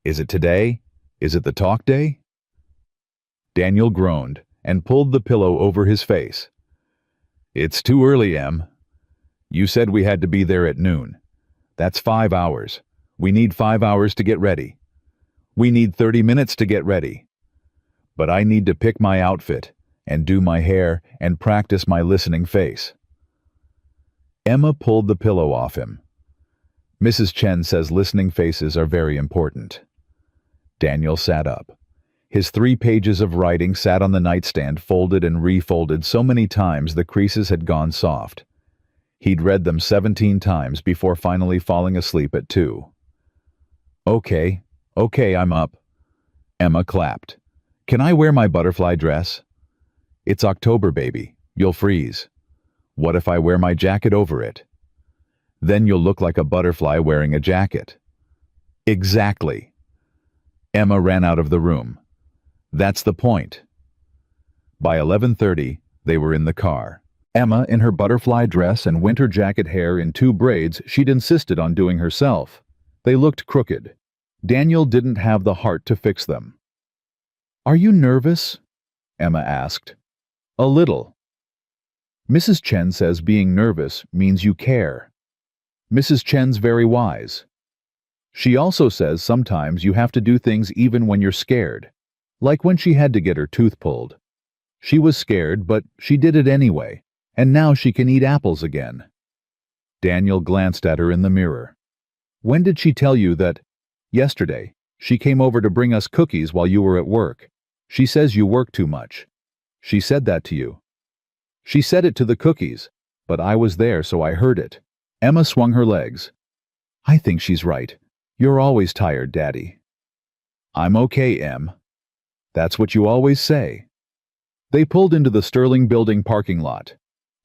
Is it today? Is it the talk day? Daniel groaned and pulled the pillow over his face. "It's too early, Em. You said we had to be there at noon. That's 5 hours. We need 5 hours to get ready. We need 30 minutes to get ready. But I need to pick my outfit and do my hair and practice my listening face." Emma pulled the pillow off him. "Mrs. Chen says listening faces are very important." Daniel sat up. His 3 pages of writing sat on the nightstand folded and refolded so many times the creases had gone soft. He'd read them 17 times before finally falling asleep at 2. Okay, I'm up." Emma clapped. "Can I wear my butterfly dress?" "It's October, baby. You'll freeze." "What if I wear my jacket over it?" "Then you'll look like a butterfly wearing a jacket." "Exactly." Emma ran out of the room. "That's the point." By 11:30, they were in the car. Emma, in her butterfly dress and winter jacket hair in 2 braids she'd insisted on doing herself. They looked crooked. Daniel didn't have the heart to fix them. "Are you nervous?" Emma asked. "A little." "Mrs. Chen says being nervous means you care. Mrs. Chen's very wise. She also says sometimes you have to do things even when you're scared, like when she had to get her tooth pulled. She was scared, but she did it anyway, and now she can eat apples again." Daniel glanced at her in the mirror. "When did she tell you that?" "Yesterday. She came over to bring us cookies while you were at work. She says you work too much." "She said that to you?" "She said it to the cookies, but I was there so I heard it." Emma swung her legs. "I think she's right. You're always tired, Daddy." "I'm okay, Em." "That's what you always say." They pulled into the Sterling Building parking lot.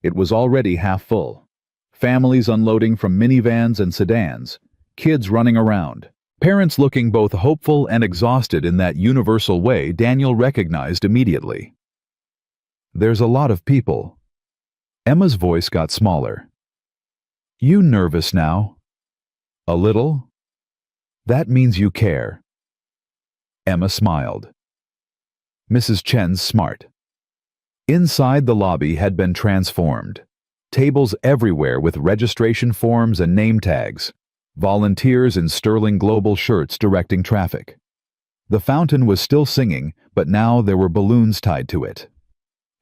It was already half full. Families unloading from minivans and sedans, kids running around, parents looking both hopeful and exhausted in that universal way Daniel recognized immediately. "There's a lot of people." Emma's voice got smaller. "You nervous now?" "A little." "That means you care." Emma smiled. Mrs. Chen's smart. Inside, the lobby had been transformed. Tables everywhere with registration forms and name tags. Volunteers in Sterling Global shirts directing traffic. The fountain was still singing, but now there were balloons tied to it.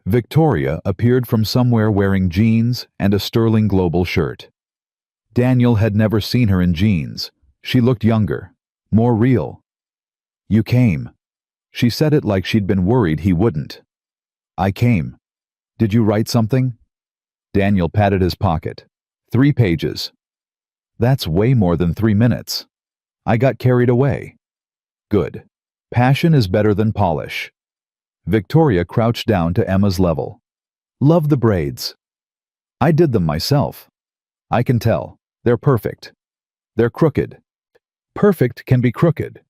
Victoria appeared from somewhere wearing jeans and a Sterling Global shirt. Daniel had never seen her in jeans. She looked younger, more real. "You came." She said it like she'd been worried he wouldn't. "I came. Did you write something?" Daniel patted his pocket. 3 pages. "That's way more than 3 minutes. I got carried away." "Good. Passion is better than polish." Victoria crouched down to Emma's level. "Love the braids." "I did them myself." "I can tell. They're perfect." "They're crooked." "Perfect can be crooked."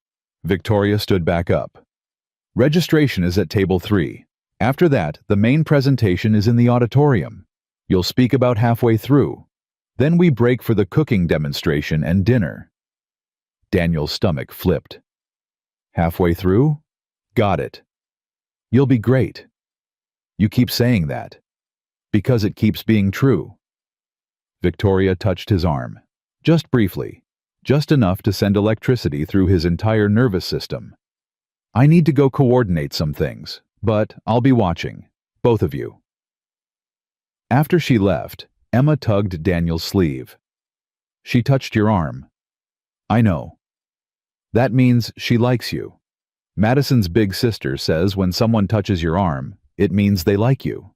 Victoria stood back up. "Registration is at table 3. After that, the main presentation is in the auditorium. You'll speak about halfway through. Then we break for the cooking demonstration and dinner." Daniel's stomach flipped. "Halfway through? Got it. You'll be great." "You keep saying that." "Because it keeps being true." Victoria touched his arm. Just briefly. Just enough to send electricity through his entire nervous system. "I need to go coordinate some things, but I'll be watching. Both of you." After she left, Emma tugged Daniel's sleeve. "She touched your arm." "I know. That means she likes you. Madison's big sister says when someone touches your arm, it means they like you.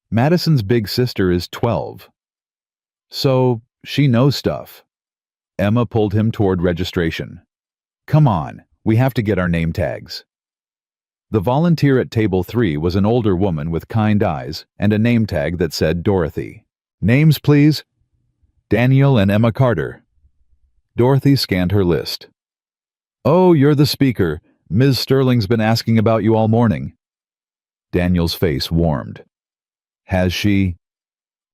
Madison's big sister is 12. So, she knows stuff." Emma pulled him toward registration. "Come on, we have to get our name tags." The volunteer at table 3 was an older woman with kind eyes and a name tag that said Dorothy. "Names, please." "Daniel and Emma Carter." Dorothy scanned her list. "Oh, you're the speaker. Ms. Sterling's been asking about you all morning." Daniel's face warmed. "Has she?"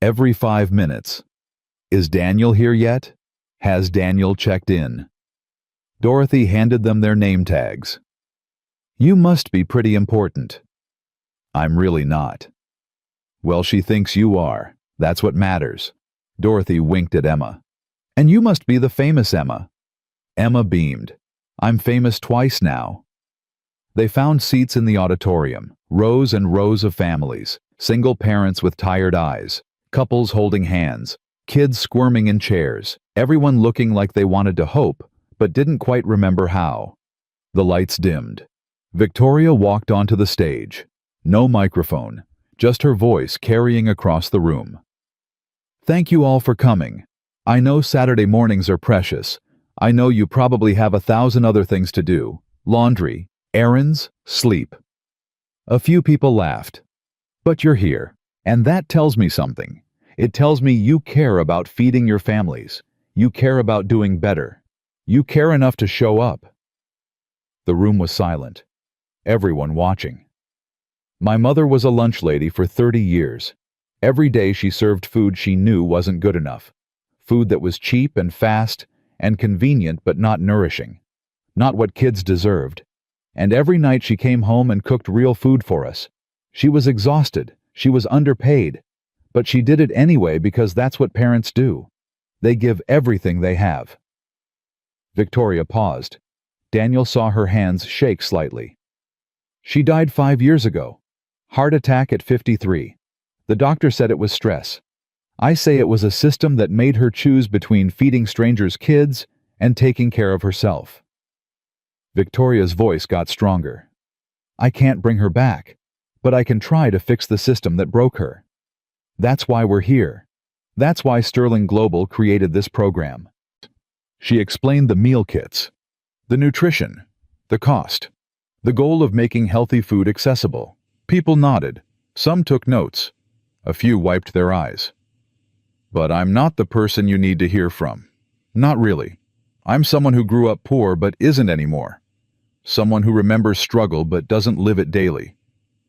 "Every 5 minutes." "Is Daniel here yet?" "Has Daniel checked in?" Dorothy handed them their name tags. "You must be pretty important." "I'm really not." "Well, she thinks you are. That's what matters." Dorothy winked at Emma. "And you must be the famous Emma." Emma beamed. "I'm famous twice now." They found seats in the auditorium, rows and rows of families, single parents with tired eyes, couples holding hands, kids squirming in chairs, everyone looking like they wanted to hope, but didn't quite remember how. The lights dimmed. Victoria walked onto the stage. No microphone, just her voice carrying across the room. "Thank you all for coming. I know Saturday mornings are precious. I know you probably have 1,000 other things to do. Laundry, errands, sleep." A few people laughed. "But you're here, and that tells me something. It tells me you care about feeding your families. You care about doing better. You care enough to show up." The room was silent. Everyone watching. "My mother was a lunch lady for 30 years. Every day she served food she knew wasn't good enough. Food that was cheap and fast and convenient but not nourishing. Not what kids deserved. And every night she came home and cooked real food for us. She was exhausted. She was underpaid. But she did it anyway because that's what parents do. They give everything they have. Victoria paused. Daniel saw her hands shake slightly. She died 5 years ago. Heart attack at 53. The doctor said it was stress. I say it was a system that made her choose between feeding strangers' kids and taking care of herself. Victoria's voice got stronger. I can't bring her back, but I can try to fix the system that broke her. That's why we're here. That's why Sterling Global created this program. She explained the meal kits, the nutrition, the cost, the goal of making healthy food accessible. People nodded. Some took notes. A few wiped their eyes. But I'm not the person you need to hear from. Not really. I'm someone who grew up poor but isn't anymore. Someone who remembers struggle but doesn't live it daily.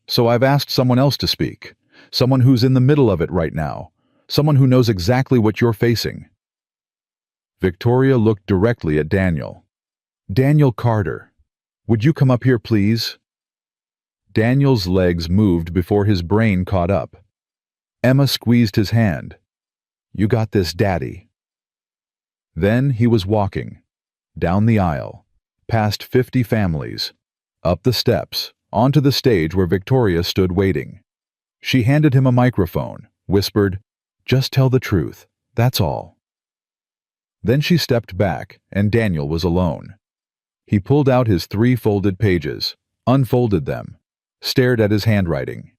So I've asked someone else to speak. Someone who's in the middle of it right now. Someone who knows exactly what you're facing. Victoria looked directly at Daniel. Daniel Carter, would you come up here, please? Daniel's legs moved before his brain caught up. Emma squeezed his hand. You got this, Daddy. Then he was walking. Down the aisle. Past 50 families. Up the steps. Onto the stage where Victoria stood waiting. She handed him a microphone, whispered, Just tell the truth, that's all. Then she stepped back, and Daniel was alone. He pulled out his 3 folded pages, unfolded them, stared at his handwriting.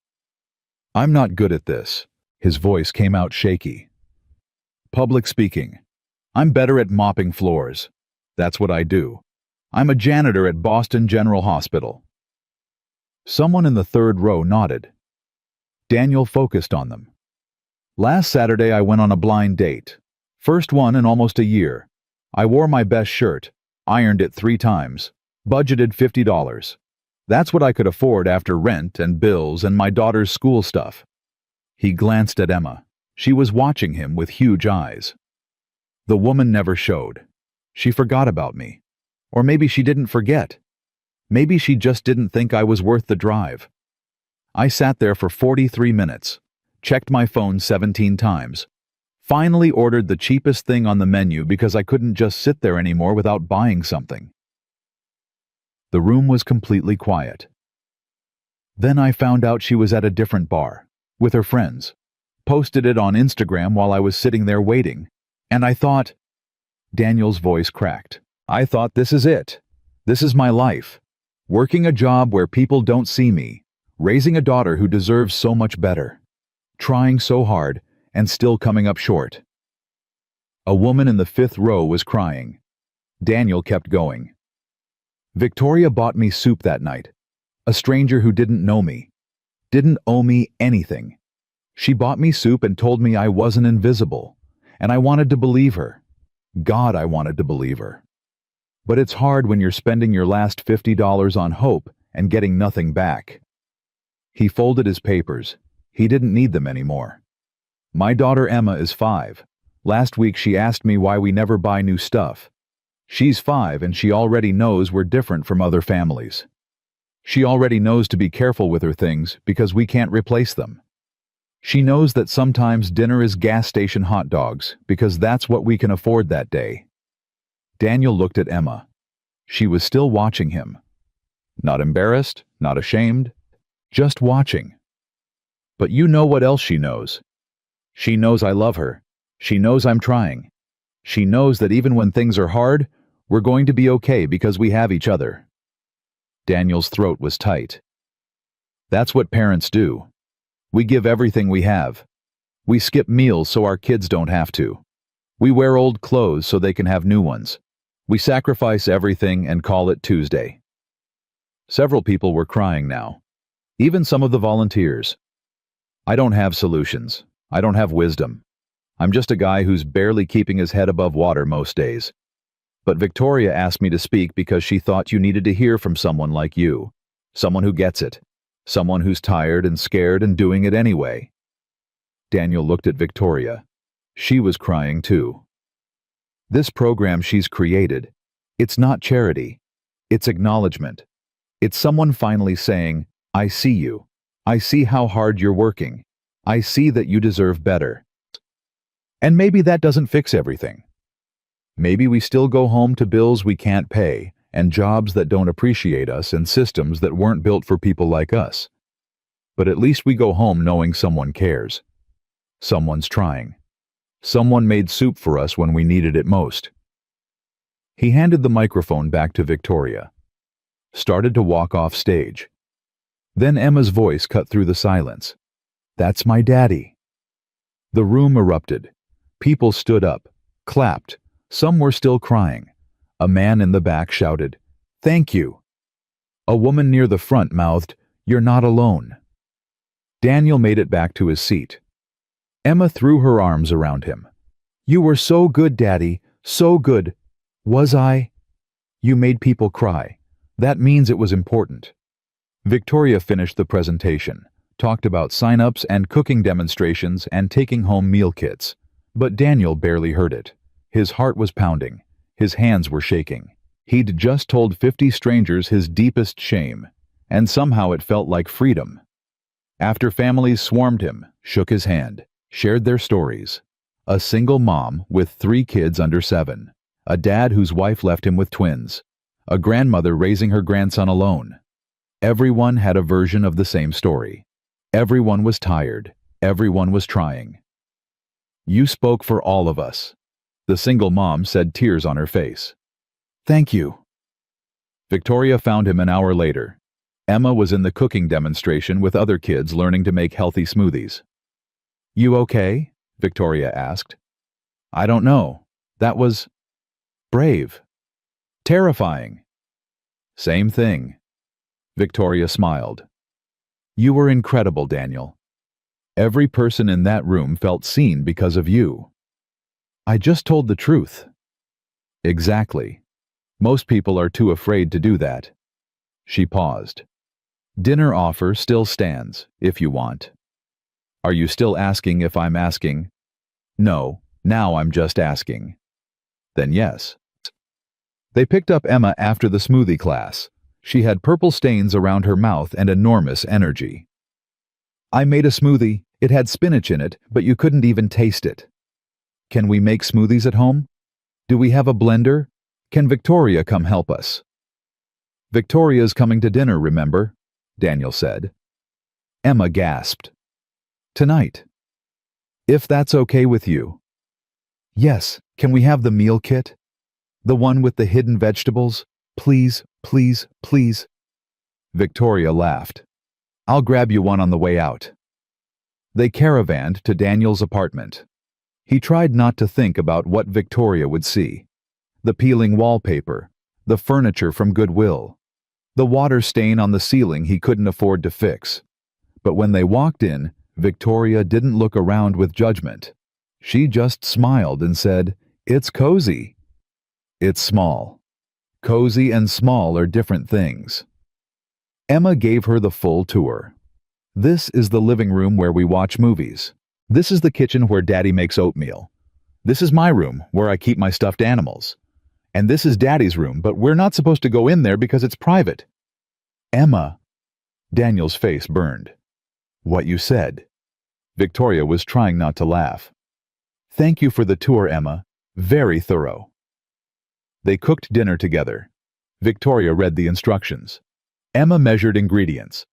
I'm not good at this. His voice came out shaky. Public speaking. I'm better at mopping floors. That's what I do. I'm a janitor at Boston General Hospital. Someone in the 3rd row nodded. Daniel focused on them. Last Saturday I went on a blind date. First one in almost a year. I wore my best shirt, ironed it 3 times, budgeted $50. That's what I could afford after rent and bills and my daughter's school stuff. He glanced at Emma. She was watching him with huge eyes. The woman never showed. She forgot about me. Or maybe she didn't forget. Maybe she just didn't think I was worth the drive. I sat there for 43 minutes, checked my phone 17 times, finally ordered the cheapest thing on the menu because I couldn't just sit there anymore without buying something. The room was completely quiet. Then I found out she was at a different bar, with her friends, posted it on Instagram while I was sitting there waiting, and I thought, Daniel's voice cracked. I thought, this is it. This is my life. Working a job where people don't see me, raising a daughter who deserves so much better, trying so hard and still coming up short. A woman in the 5th row was crying. Daniel kept going. Victoria bought me soup that night. A stranger who didn't know me, didn't owe me anything. She bought me soup and told me I wasn't invisible, and I wanted to believe her. God, I wanted to believe her. But it's hard when you're spending your last $50 on hope and getting nothing back. He folded his papers. He didn't need them anymore. My daughter Emma is 5. Last week she asked me why we never buy new stuff. She's 5 and she already knows we're different from other families. She already knows to be careful with her things because we can't replace them. She knows that sometimes dinner is gas station hot dogs because that's what we can afford that day. Daniel looked at Emma. She was still watching him. Not embarrassed, not ashamed, just watching. But you know what else she knows. She knows I love her. She knows I'm trying. She knows that even when things are hard, we're going to be okay because we have each other. Daniel's throat was tight. That's what parents do. We give everything we have. We skip meals so our kids don't have to. We wear old clothes so they can have new ones. We sacrifice everything and call it Tuesday. Several people were crying now. Even some of the volunteers. I don't have solutions. I don't have wisdom. I'm just a guy who's barely keeping his head above water most days. But Victoria asked me to speak because she thought you needed to hear from someone like you. Someone who gets it. Someone who's tired and scared and doing it anyway. Daniel looked at Victoria. She was crying too. This program she's created, it's not charity. It's acknowledgement. It's someone finally saying, I see you. I see how hard you're working. I see that you deserve better. And maybe that doesn't fix everything. Maybe we still go home to bills we can't pay, and jobs that don't appreciate us, and systems that weren't built for people like us. But at least we go home knowing someone cares. Someone's trying. Someone made soup for us when we needed it most. He handed the microphone back to Victoria. Started to walk off stage. Then Emma's voice cut through the silence. That's my daddy. The room erupted. People stood up, clapped. Some were still crying. A man in the back shouted, "Thank you." A woman near the front mouthed, "You're not alone." Daniel made it back to his seat. Emma threw her arms around him. "You were so good, Daddy, so good." "Was I?" "You made people cry. That means it was important." Victoria finished the presentation, talked about sign-ups and cooking demonstrations and taking home meal kits. But Daniel barely heard it. His heart was pounding. His hands were shaking. He'd just told 50 strangers his deepest shame, and somehow it felt like freedom. After families swarmed him, shook his hand, shared their stories. A single mom with 3 kids under 7. A dad whose wife left him with twins. A grandmother raising her grandson alone. Everyone had a version of the same story. Everyone was tired. Everyone was trying. "You spoke for all of us," the single mom said, tears on her face. "Thank you." Victoria found him an hour later. Emma was in the cooking demonstration with other kids learning to make healthy smoothies. "You okay?" Victoria asked. "I don't know. That was brave. Terrifying." "Same thing." Victoria smiled. "You were incredible, Daniel. Every person in that room felt seen because of you." "I just told the truth." "Exactly. Most people are too afraid to do that." She paused. "Dinner offer still stands, if you want." "Are you still asking if I'm asking?" "No, now I'm just asking." "Then yes." They picked up Emma after the smoothie class. She had purple stains around her mouth and enormous energy. "I made a smoothie. It had spinach in it, but you couldn't even taste it. Can we make smoothies at home? Do we have a blender? Can Victoria come help us?" "Victoria's coming to dinner, remember?" Daniel said. Emma gasped. "Tonight. If that's okay with you." "Yes, can we have the meal kit? The one with the hidden vegetables? Please, please, please." Victoria laughed. "I'll grab you one on the way out." They caravanned to Daniel's apartment. He tried not to think about what Victoria would see. The peeling wallpaper, the furniture from Goodwill, the water stain on the ceiling he couldn't afford to fix. But when they walked in, Victoria didn't look around with judgment. She just smiled and said, "It's cozy." "It's small." Cozy and small are different things. Emma gave her the full tour. "This is the living room where we watch movies. This is the kitchen where Daddy makes oatmeal. This is my room where I keep my stuffed animals. And this is Daddy's room, but we're not supposed to go in there because it's private." "Emma." Daniel's face burned. "What you said." Victoria was trying not to laugh. "Thank you for the tour, Emma. Very thorough." They cooked dinner together. Victoria read the instructions. Emma measured ingredients.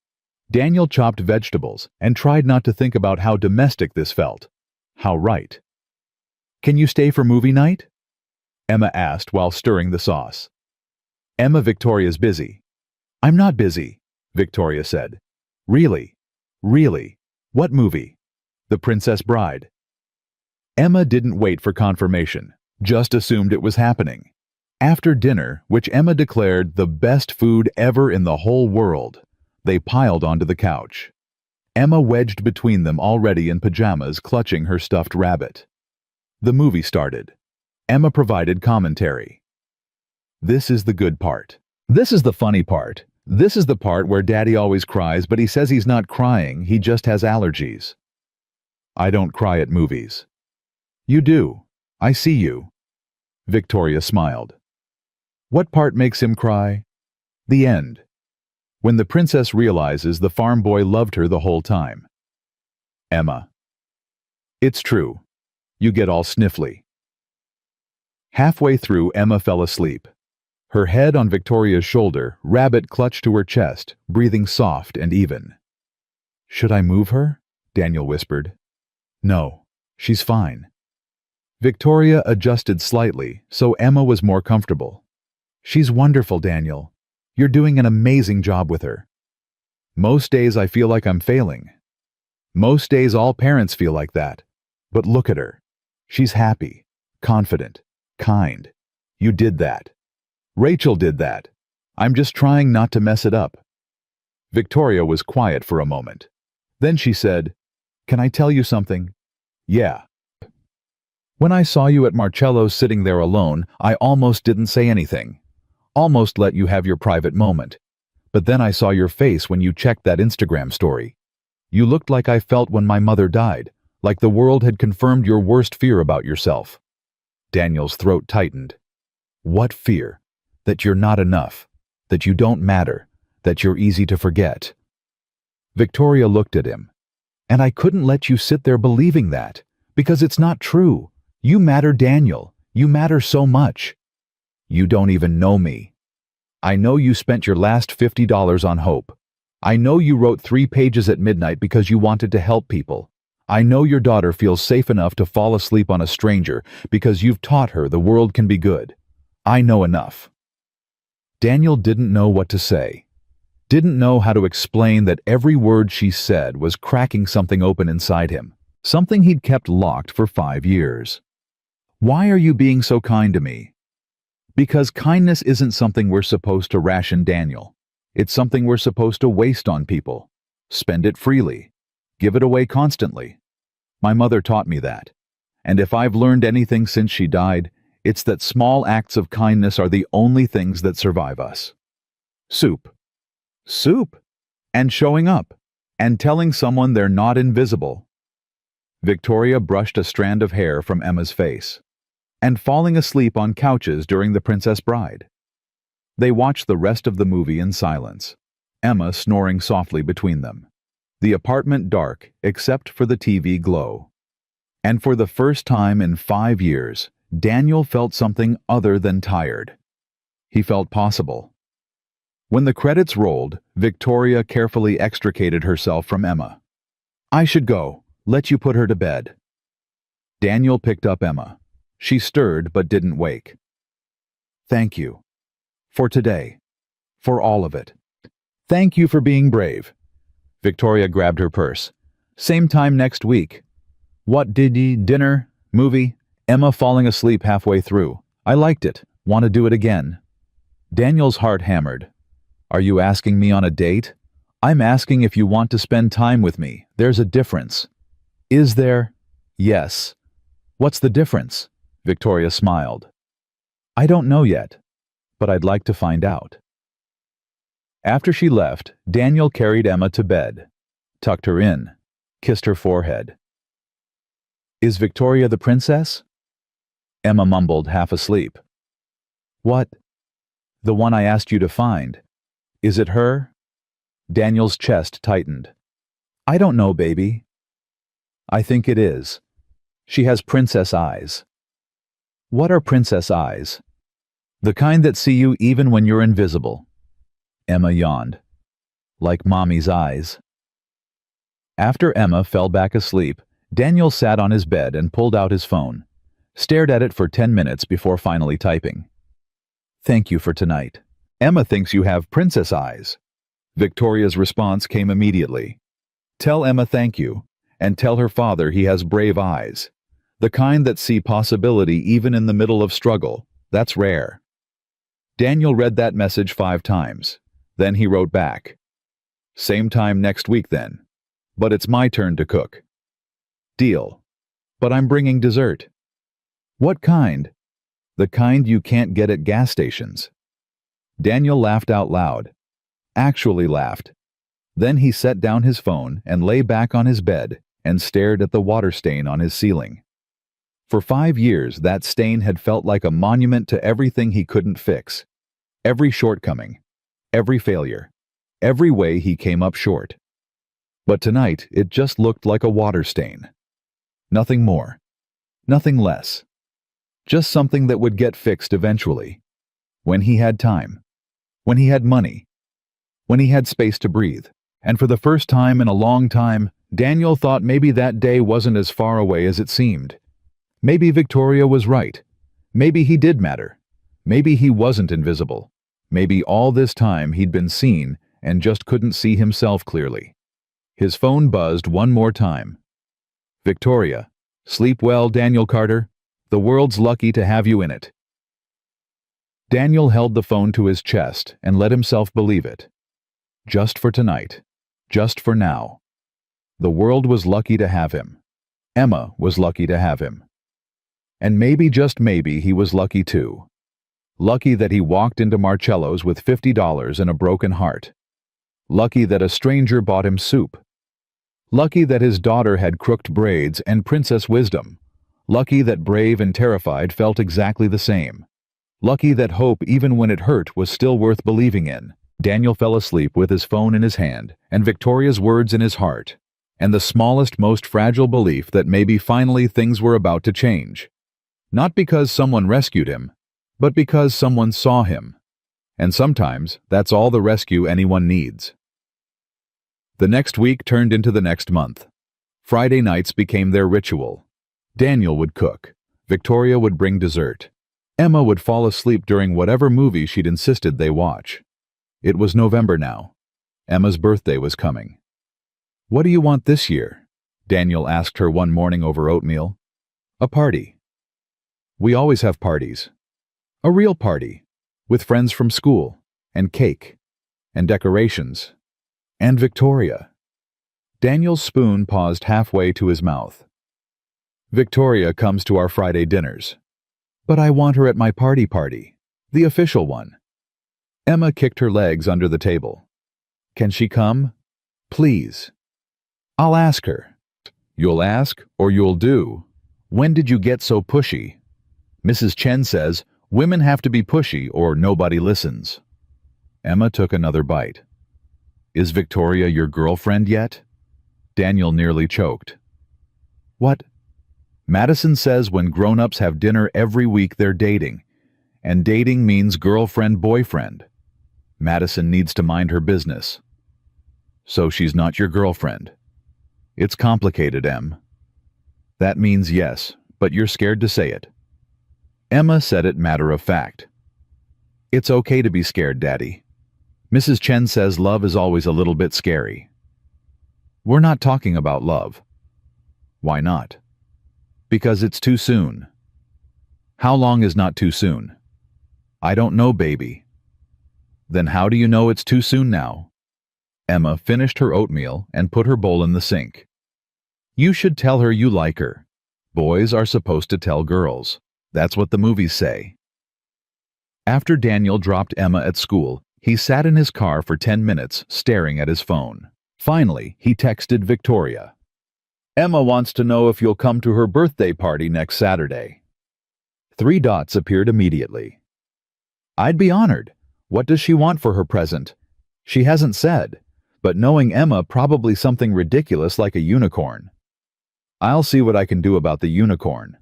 Daniel chopped vegetables and tried not to think about how domestic this felt. How right. "Can you stay for movie night?" Emma asked while stirring the sauce. Victoria's busy." "I'm not busy," Victoria said. "Really? Really? What movie?" "The Princess Bride." Emma didn't wait for confirmation, just assumed it was happening. After dinner, which Emma declared the best food ever in the whole world, they piled onto the couch. Emma wedged between them already in pajamas, clutching her stuffed rabbit. The movie started. Emma provided commentary. "This is the good part. This is the funny part. This is the part where Daddy always cries, but he says he's not crying, he just has allergies." I don't cry at movies. You do. I see you. Victoria smiled. What part makes him cry? The end. When the princess realizes the farm boy loved her the whole time. Emma. It's true. You get all sniffly. Halfway through, Emma fell asleep. Her head on Victoria's shoulder, Rabbit clutched to her chest, breathing soft and even. Should I move her? Daniel whispered. No, she's fine. Victoria adjusted slightly, so Emma was more comfortable. She's wonderful, Daniel. You're doing an amazing job with her. Most days I feel like I'm failing. Most days all parents feel like that. But look at her. She's happy, confident, kind. You did that. Rachel did that. I'm just trying not to mess it up. Victoria was quiet for a moment. Then she said, Can I tell you something? Yeah. When I saw you at Marcello's sitting there alone, I almost didn't say anything. Almost let you have your private moment. But then I saw your face when you checked that Instagram story. You looked like I felt when my mother died, like the world had confirmed your worst fear about yourself. Daniel's throat tightened. What fear? That you're not enough, that you don't matter, that you're easy to forget. Victoria looked at him. And I couldn't let you sit there believing that, because it's not true. You matter, Daniel. You matter so much. You don't even know me. I know you spent your last $50 on hope. I know you wrote 3 pages at midnight because you wanted to help people. I know your daughter feels safe enough to fall asleep on a stranger because you've taught her the world can be good. I know enough. Daniel didn't know what to say. Didn't know how to explain that every word she said was cracking something open inside him, something he'd kept locked for 5 years. Why are you being so kind to me? Because kindness isn't something we're supposed to ration, Daniel. It's something we're supposed to waste on people. Spend it freely. Give it away constantly. My mother taught me that. And if I've learned anything since she died, it's that small acts of kindness are the only things that survive us. Soup. Soup. And showing up. And telling someone they're not invisible. Victoria brushed a strand of hair from Emma's face. And falling asleep on couches during The Princess Bride. They watched the rest of the movie in silence, Emma snoring softly between them. The apartment dark except for the TV glow. And for the first time in 5 years, Daniel felt something other than tired. He felt possible. When the credits rolled, Victoria carefully extricated herself from Emma. I should go. Let you put her to bed. Daniel picked up Emma. She stirred but didn't wake. Thank you. For today. For all of it. Thank you for being brave. Victoria grabbed her purse. Same time next week. What did ye? Dinner? Movie? Emma falling asleep halfway through. I liked it. Want to do it again. Daniel's heart hammered. Are you asking me on a date? I'm asking if you want to spend time with me. There's a difference. Is there? Yes. What's the difference? Victoria smiled. I don't know yet, but I'd like to find out. After she left, Daniel carried Emma to bed, tucked her in, kissed her forehead. Is Victoria the princess? Emma mumbled, half asleep. What? The one I asked you to find. Is it her? Daniel's chest tightened. I don't know, baby. I think it is. She has princess eyes. What are princess eyes? The kind that see you even when you're invisible. Emma yawned. Like mommy's eyes. After Emma fell back asleep, Daniel sat on his bed and pulled out his phone, stared at it for 10 minutes before finally typing. Thank you for tonight. Emma thinks you have princess eyes. Victoria's response came immediately. Tell Emma thank you, and tell her father he has brave eyes. The kind that see possibility even in the middle of struggle. That's rare. Daniel read that message 5 times. Then he wrote back. Same time next week then. But it's my turn to cook. Deal. But I'm bringing dessert. What kind? The kind you can't get at gas stations. Daniel laughed out loud. Actually laughed. Then he set down his phone and lay back on his bed and stared at the water stain on his ceiling. For 5 years, that stain had felt like a monument to everything he couldn't fix. Every shortcoming, every failure, every way he came up short. But tonight, it just looked like a water stain. Nothing more. Nothing less. Just something that would get fixed eventually. When he had time. When he had money. When he had space to breathe. And for the first time in a long time, Daniel thought maybe that day wasn't as far away as it seemed. Maybe Victoria was right. Maybe he did matter. Maybe he wasn't invisible. Maybe all this time he'd been seen and just couldn't see himself clearly. His phone buzzed one more time. Victoria, sleep well, Daniel Carter. The world's lucky to have you in it. Daniel held the phone to his chest and let himself believe it. Just for tonight. Just for now. The world was lucky to have him. Emma was lucky to have him. And maybe, just maybe, he was lucky too. Lucky that he walked into Marcello's with $50 and a broken heart. Lucky that a stranger bought him soup. Lucky that his daughter had crooked braids and princess wisdom. Lucky that brave and terrified felt exactly the same. Lucky that hope, even when it hurt, was still worth believing in. Daniel fell asleep with his phone in his hand and Victoria's words in his heart, and the smallest, most fragile belief that maybe finally things were about to change. Not because someone rescued him, but because someone saw him. And sometimes that's all the rescue anyone needs. The next week turned into the next month. Friday nights became their ritual. Daniel would cook. Victoria would bring dessert. Emma would fall asleep during whatever movie she'd insisted they watch. It was November now. Emma's birthday was coming. "What do you want this year?" Daniel asked her one morning over oatmeal. "A party." "We always have parties." "A real party, with friends from school, and cake, and decorations, and Victoria." Daniel's spoon paused halfway to his mouth. "Victoria comes to our Friday dinners." "But I want her at my party, the official one." Emma kicked her legs under the table. "Can she come? Please." "I'll ask her." "You'll ask, or you'll do. When did you get so pushy? Mrs. Chen says, women have to be pushy or nobody listens." Emma took another bite. "Is Victoria your girlfriend yet?" Daniel nearly choked. "What?" "Madison says when grown-ups have dinner every week they're dating, and dating means girlfriend-boyfriend. Madison needs to mind her business." "So she's not your girlfriend?" "It's complicated, Em." "That means yes, but you're scared to say it." Emma said it matter of fact. "It's okay to be scared, Daddy. Mrs. Chen says love is always a little bit scary." "We're not talking about love." "Why not?" "Because it's too soon." "How long is not too soon?" "I don't know, baby." "Then how do you know it's too soon now?" Emma finished her oatmeal and put her bowl in the sink. "You should tell her you like her. Boys are supposed to tell girls. That's what the movies say." After Daniel dropped Emma at school, he sat in his car for 10 minutes staring at his phone. Finally, he texted Victoria. "Emma wants to know if you'll come to her birthday party next Saturday." 3 dots appeared immediately. "I'd be honored. What does she want for her present?" "She hasn't said, but knowing Emma, probably something ridiculous like a unicorn." "I'll see what I can do about the unicorn."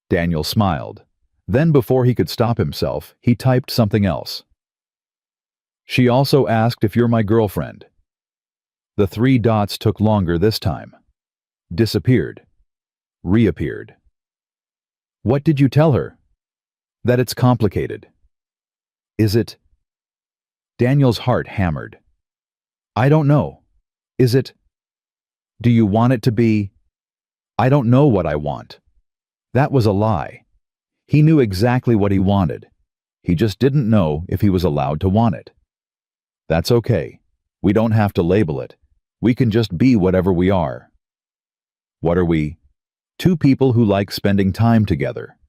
Daniel smiled. Then, before he could stop himself, he typed something else. "She also asked if you're my girlfriend." The 3 dots took longer this time. Disappeared. Reappeared. "What did you tell her?" "That it's complicated." "Is it?" Daniel's heart hammered. "I don't know. Is it? Do you want it to be?" "I don't know what I want." That was a lie. He knew exactly what he wanted. He just didn't know if he was allowed to want it. "That's okay. We don't have to label it. We can just be whatever we are." "What are we?" "2 people who like spending time together,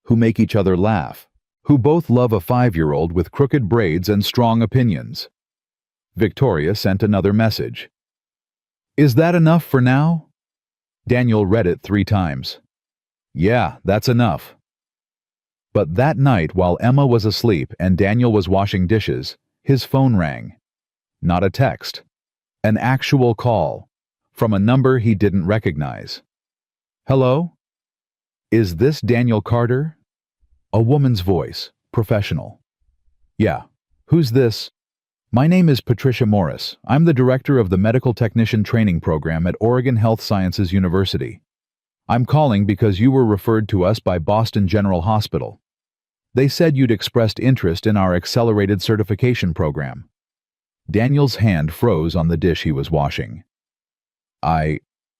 who make each other laugh, who both love a 5-year-old with crooked braids and strong opinions." Victoria sent another message. "Is that enough for now?" Daniel read it 3 times. Yeah, that's enough. But that night, while Emma was asleep and Daniel was washing dishes, his phone rang. Not a text. An actual call. From a number he didn't recognize. Hello? Is this Daniel Carter? A woman's voice, professional. Yeah. Who's this? My name is Patricia Morris. I'm the director of the Medical Technician Training Program at Oregon Health Sciences University. I'm calling because you were referred to us by Boston General Hospital. They said you'd expressed interest in our accelerated certification program. Daniel's hand froze on the dish he was washing.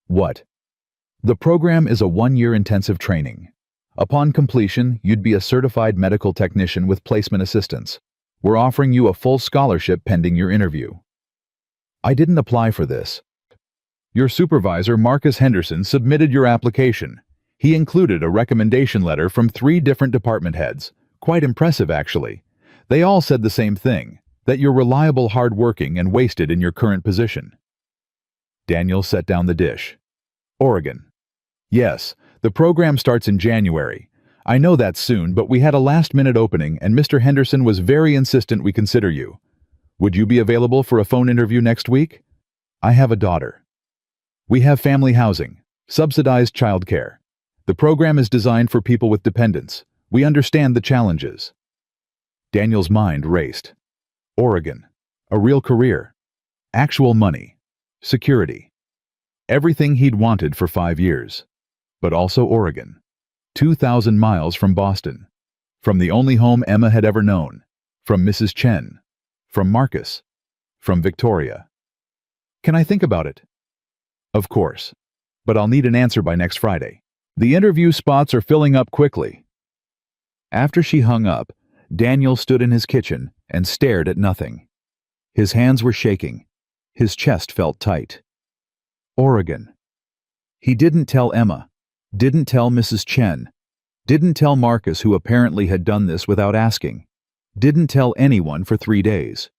What? The program is a 1-year intensive training. Upon completion, you'd be a certified medical technician with placement assistance. We're offering you a full scholarship pending your interview. I didn't apply for this. Your supervisor, Marcus Henderson, submitted your application. He included a recommendation letter from 3 different department heads. Quite impressive, actually. They all said the same thing, that you're reliable, hardworking, and wasted in your current position. Daniel set down the dish. Oregon. Yes, the program starts in January. I know that's soon, but we had a last-minute opening, and Mr. Henderson was very insistent we consider you. Would you be available for a phone interview next week? I have a daughter. We have family housing, subsidized childcare. The program is designed for people with dependents. We understand the challenges. Daniel's mind raced. Oregon. A real career. Actual money. Security. Everything he'd wanted for 5 years. But also Oregon. 2,000 miles from Boston. From the only home Emma had ever known. From Mrs. Chen. From Marcus. From Victoria. Can I think about it? Of course. But I'll need an answer by next Friday. The interview spots are filling up quickly. After she hung up, Daniel stood in his kitchen and stared at nothing. His hands were shaking. His chest felt tight. Oregon. He didn't tell Emma. Didn't tell Mrs. Chen. Didn't tell Marcus, who apparently had done this without asking. Didn't tell anyone for 3 days.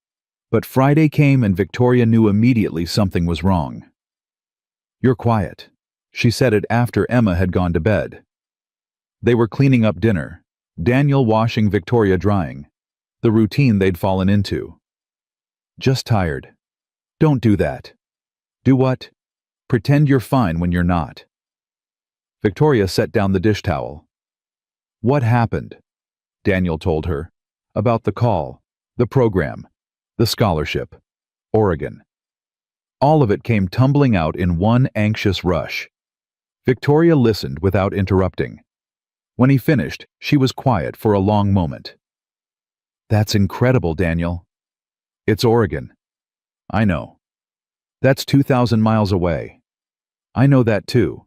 But Friday came and Victoria knew immediately something was wrong. You're quiet. She said it after Emma had gone to bed. They were cleaning up dinner. Daniel washing, Victoria drying. The routine they'd fallen into. Just tired. Don't do that. Do what? Pretend you're fine when you're not. Victoria set down the dish towel. What happened? Daniel told her. About the call, the program, the scholarship, Oregon. All of it came tumbling out in one anxious rush. Victoria listened without interrupting. When he finished, she was quiet for a long moment. That's incredible, Daniel. It's Oregon. I know. That's 2,000 miles away. I know that too.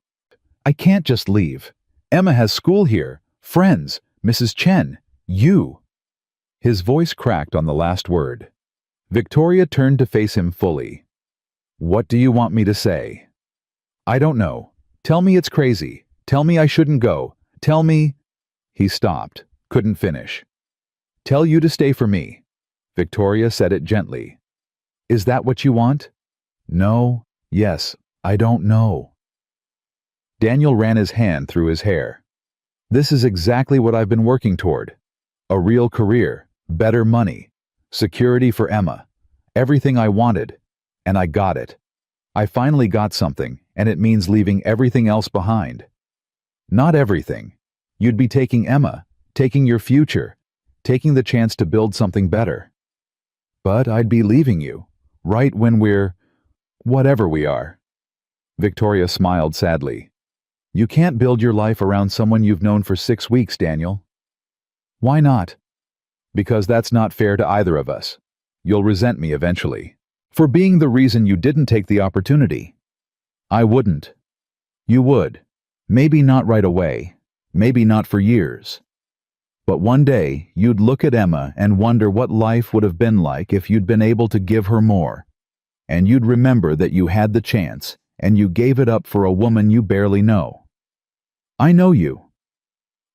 I can't just leave. Emma has school here, friends, Mrs. Chen, you. His voice cracked on the last word. Victoria turned to face him fully. What do you want me to say? I don't know. Tell me it's crazy. Tell me I shouldn't go. Tell me... He stopped, couldn't finish. Tell you to stay for me. Victoria said it gently. Is that what you want? No, yes, I don't know. Daniel ran his hand through his hair. This is exactly what I've been working toward. A real career, better money, security for Emma, everything I wanted, and I got it. I finally got something, and it means leaving everything else behind. Not everything. You'd be taking Emma, taking your future, taking the chance to build something better. But I'd be leaving you, right when we're... whatever we are. Victoria smiled sadly. You can't build your life around someone you've known for 6 weeks, Daniel. Why not? Because that's not fair to either of us. You'll resent me eventually. For being the reason you didn't take the opportunity. I wouldn't. You would. Maybe not right away. Maybe not for years. But one day, you'd look at Emma and wonder what life would have been like if you'd been able to give her more. And you'd remember that you had the chance, and you gave it up for a woman you barely know. I know you.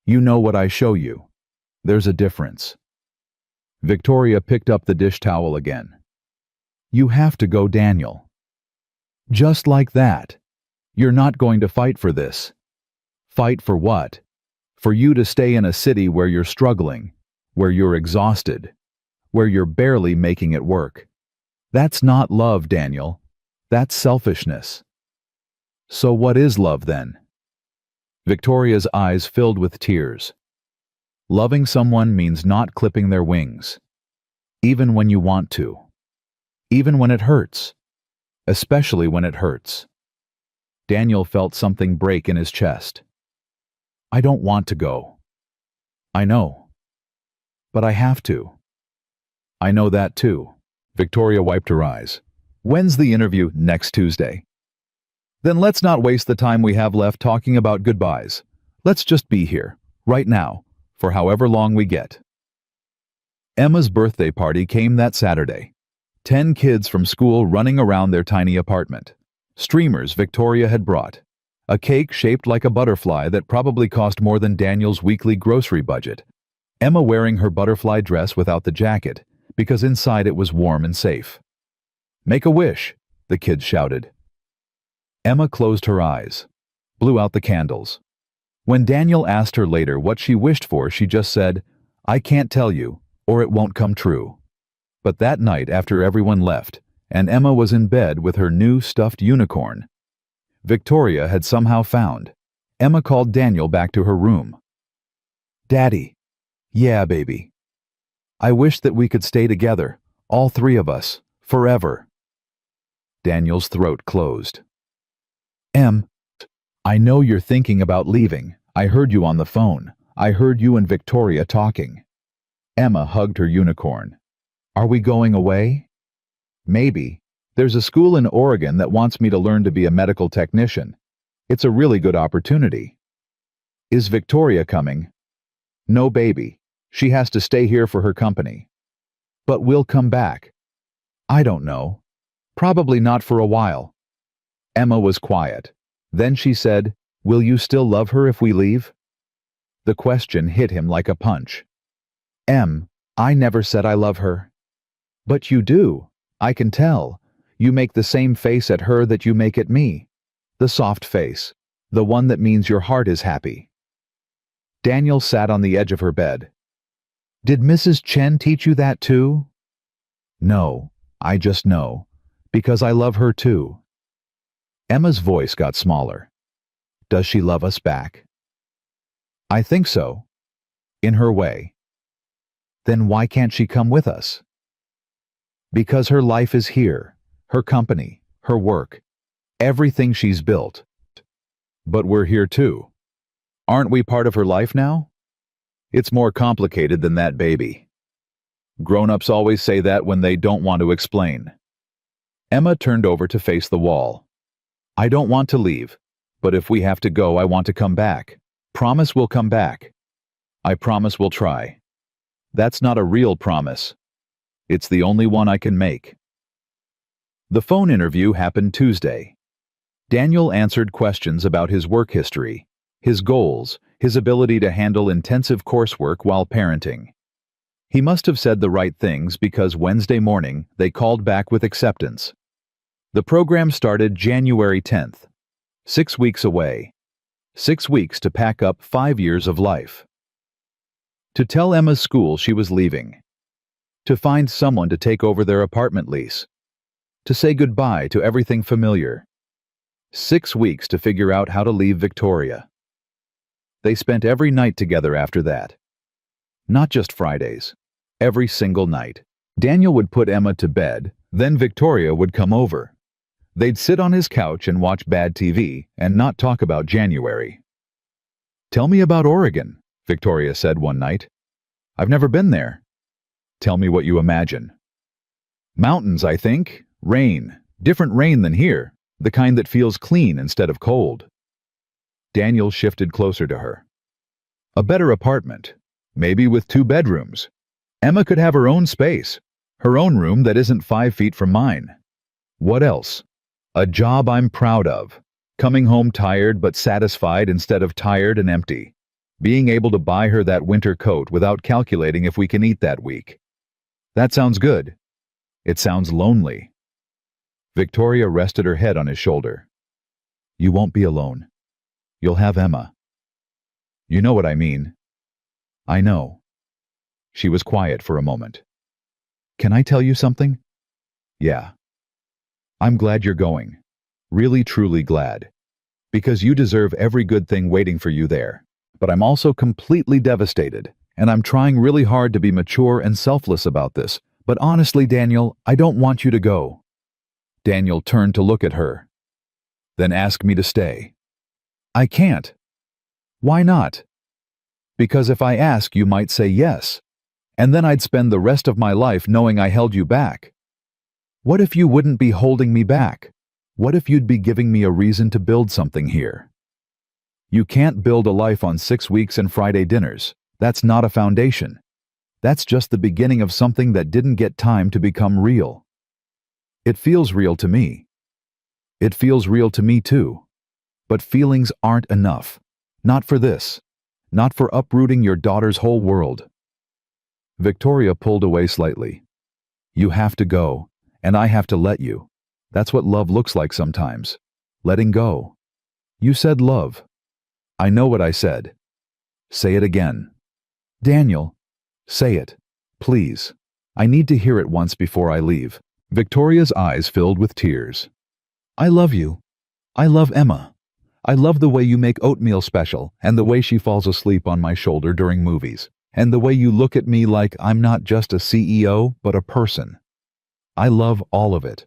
You know what I show you. There's a difference. Victoria picked up the dish towel again. You have to go, Daniel. Just like that. You're not going to fight for this. Fight for what? For you to stay in a city where you're struggling, where you're exhausted, where you're barely making it work. That's not love, Daniel. That's selfishness. So what is love then? Victoria's eyes filled with tears. Loving someone means not clipping their wings, even when you want to, even when it hurts, especially when it hurts. Daniel felt something break in his chest. I don't want to go. I know. But I have to. I know that too. Victoria wiped her eyes. When's the interview? Next Tuesday. Then let's not waste the time we have left talking about goodbyes. Let's just be here, right now, for however long we get. Emma's birthday party came that Saturday. 10 kids from school running around their tiny apartment. Streamers Victoria had brought. A cake shaped like a butterfly that probably cost more than Daniel's weekly grocery budget. Emma wearing her butterfly dress without the jacket, because inside it was warm and safe. Make a wish, the kids shouted. Emma closed her eyes, blew out the candles. When Daniel asked her later what she wished for, she just said, I can't tell you, or it won't come true. But that night, after everyone left, and Emma was in bed with her new stuffed unicorn, Victoria had somehow found. Emma called Daniel back to her room. Daddy. Yeah, baby. I wish that we could stay together, all three of us, forever. Daniel's throat closed. I know you're thinking about leaving. I heard you on the phone. I heard you and Victoria talking. Emma hugged her unicorn. Are we going away? Maybe. There's a school in Oregon that wants me to learn to be a medical technician. It's a really good opportunity. Is Victoria coming? No, baby. She has to stay here for her company. But we'll come back. I don't know. Probably not for a while. Emma was quiet. Then she said, Will you still love her if we leave? The question hit him like a punch. I never said I love her. But you do. I can tell. You make the same face at her that you make at me. The soft face. The one that means your heart is happy. Daniel sat on the edge of her bed. Did Mrs. Chen teach you that too? No, I just know. Because I love her too. Emma's voice got smaller. Does she love us back? I think so. In her way. Then why can't she come with us? Because her life is here. Her company, her work, everything she's built. But we're here too. Aren't we part of her life now? It's more complicated than that, baby. Grown-ups always say that when they don't want to explain. Emma turned over to face the wall. I don't want to leave, but if we have to go, I want to come back. Promise we'll come back. I promise we'll try. That's not a real promise. It's the only one I can make. The phone interview happened Tuesday. Daniel answered questions about his work history, his goals, his ability to handle intensive coursework while parenting. He must have said the right things because Wednesday morning they called back with acceptance. The program started January 10th. 6 weeks away. 6 weeks to pack up 5 years of life. To tell Emma's school she was leaving. To find someone to take over their apartment lease. To say goodbye to everything familiar. 6 weeks to figure out how to leave Victoria. They spent every night together after that. Not just Fridays. Every single night. Daniel would put Emma to bed, then Victoria would come over. They'd sit on his couch and watch bad TV and not talk about January. Tell me about Oregon, Victoria said one night. I've never been there. Tell me what you imagine. Mountains, I think. Rain. Different rain than here. The kind that feels clean instead of cold. Daniel shifted closer to her. A better apartment. Maybe with 2 bedrooms. Emma could have her own space. Her own room that isn't 5 feet from mine. What else? A job I'm proud of. Coming home tired but satisfied instead of tired and empty. Being able to buy her that winter coat without calculating if we can eat that week. That sounds good. It sounds lonely. Victoria rested her head on his shoulder. You won't be alone. You'll have Emma. You know what I mean. I know. She was quiet for a moment. Can I tell you something? Yeah. I'm glad you're going. Really, truly glad. Because you deserve every good thing waiting for you there. But I'm also completely devastated, and I'm trying really hard to be mature and selfless about this. But honestly, Daniel, I don't want you to go. Daniel turned to look at her. Then asked me to stay. I can't. Why not? Because if I ask, you might say yes. And then I'd spend the rest of my life knowing I held you back. What if you wouldn't be holding me back? What if you'd be giving me a reason to build something here? You can't build a life on 6 weeks and Friday dinners. That's not a foundation. That's just the beginning of something that didn't get time to become real. It feels real to me. It feels real to me too. But feelings aren't enough. Not for this. Not for uprooting your daughter's whole world. Victoria pulled away slightly. You have to go, and I have to let you. That's what love looks like sometimes. Letting go. You said love. I know what I said. Say it again. Daniel, say it. Please. I need to hear it once before I leave. Victoria's eyes filled with tears. I love you. I love Emma. I love the way you make oatmeal special, and the way she falls asleep on my shoulder during movies, and the way you look at me like I'm not just a CEO, but a person. I love all of it.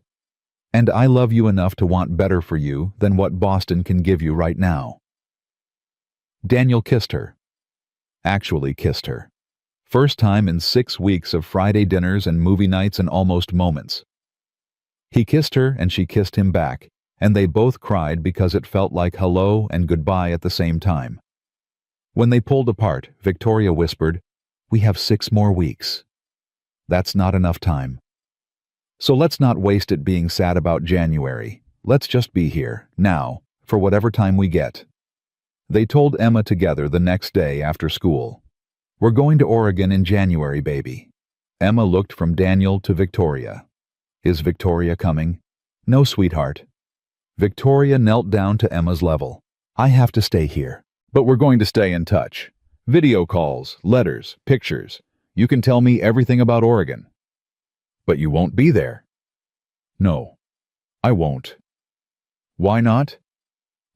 And I love you enough to want better for you than what Boston can give you right now. Daniel kissed her. Actually kissed her. First time in 6 weeks of Friday dinners and movie nights and almost moments. He kissed her and she kissed him back, and they both cried because it felt like hello and goodbye at the same time. When they pulled apart, Victoria whispered, "We have 6 more weeks. That's not enough time. So let's not waste it being sad about January. Let's just be here, now, for whatever time we get." They told Emma together the next day after school. We're going to Oregon in January, baby. Emma looked from Daniel to Victoria. Is Victoria coming? No, sweetheart. Victoria knelt down to Emma's level. I have to stay here. But we're going to stay in touch. Video calls, letters, pictures. You can tell me everything about Oregon. But you won't be there. No, I won't. Why not?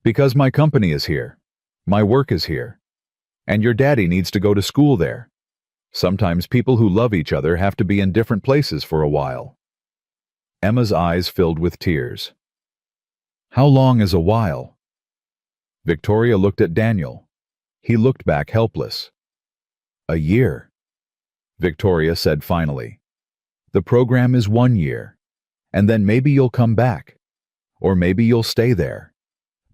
Because my company is here. My work is here. And your daddy needs to go to school there. Sometimes people who love each other have to be in different places for a while. Emma's eyes filled with tears. How long is a while? Victoria looked at Daniel. He looked back helpless. A year, Victoria said finally. The program is 1 year, and then maybe you'll come back, or maybe you'll stay there.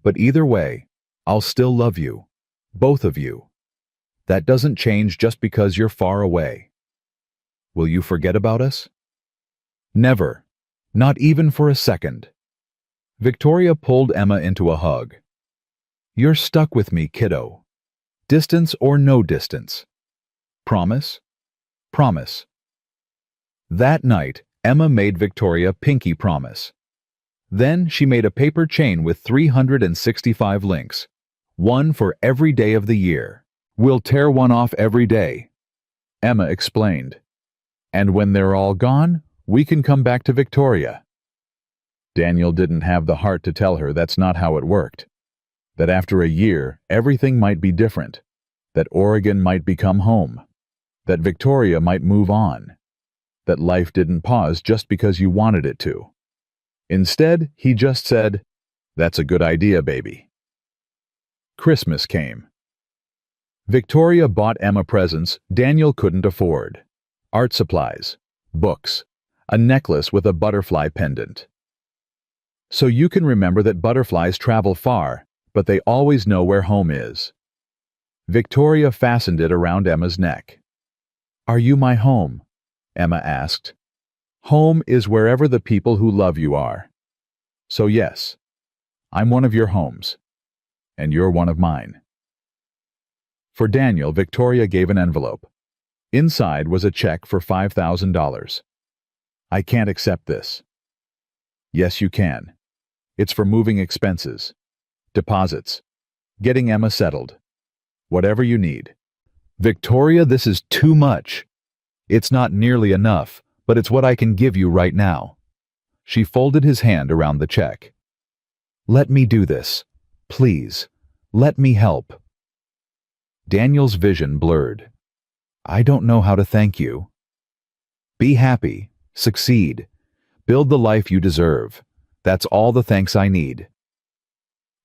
But either way, I'll still love you, both of you. That doesn't change just because you're far away. Will you forget about us? Never, not even for a second. Victoria pulled Emma into a hug. You're stuck with me, kiddo. Distance or no distance. Promise? Promise. That night, Emma made Victoria pinky promise. Then she made a paper chain with 365 links, one for every day of the year. We'll tear one off every day, Emma explained. And when they're all gone, we can come back to Victoria. Daniel didn't have the heart to tell her that's not how it worked. That after a year, everything might be different. That Oregon might become home. That Victoria might move on. That life didn't pause just because you wanted it to. Instead, he just said, "That's a good idea, baby." Christmas came. Victoria bought Emma presents Daniel couldn't afford. Art supplies, books, a necklace with a butterfly pendant. So you can remember that butterflies travel far, but they always know where home is. Victoria fastened it around Emma's neck. Are you my home? Emma asked. Home is wherever the people who love you are. So yes, I'm one of your homes, and you're one of mine. For Daniel, Victoria gave an envelope. Inside was a check for $5,000. I can't accept this. Yes, you can. It's for moving expenses. deposits, getting Emma settled. Whatever you need. Victoria, this is too much. It's not nearly enough, but it's what I can give you right now. She folded his hand around the check. Let me do this. Please. Let me help. Daniel's vision blurred. I don't know how to thank you. Be happy. Succeed. Build the life you deserve. That's all the thanks I need.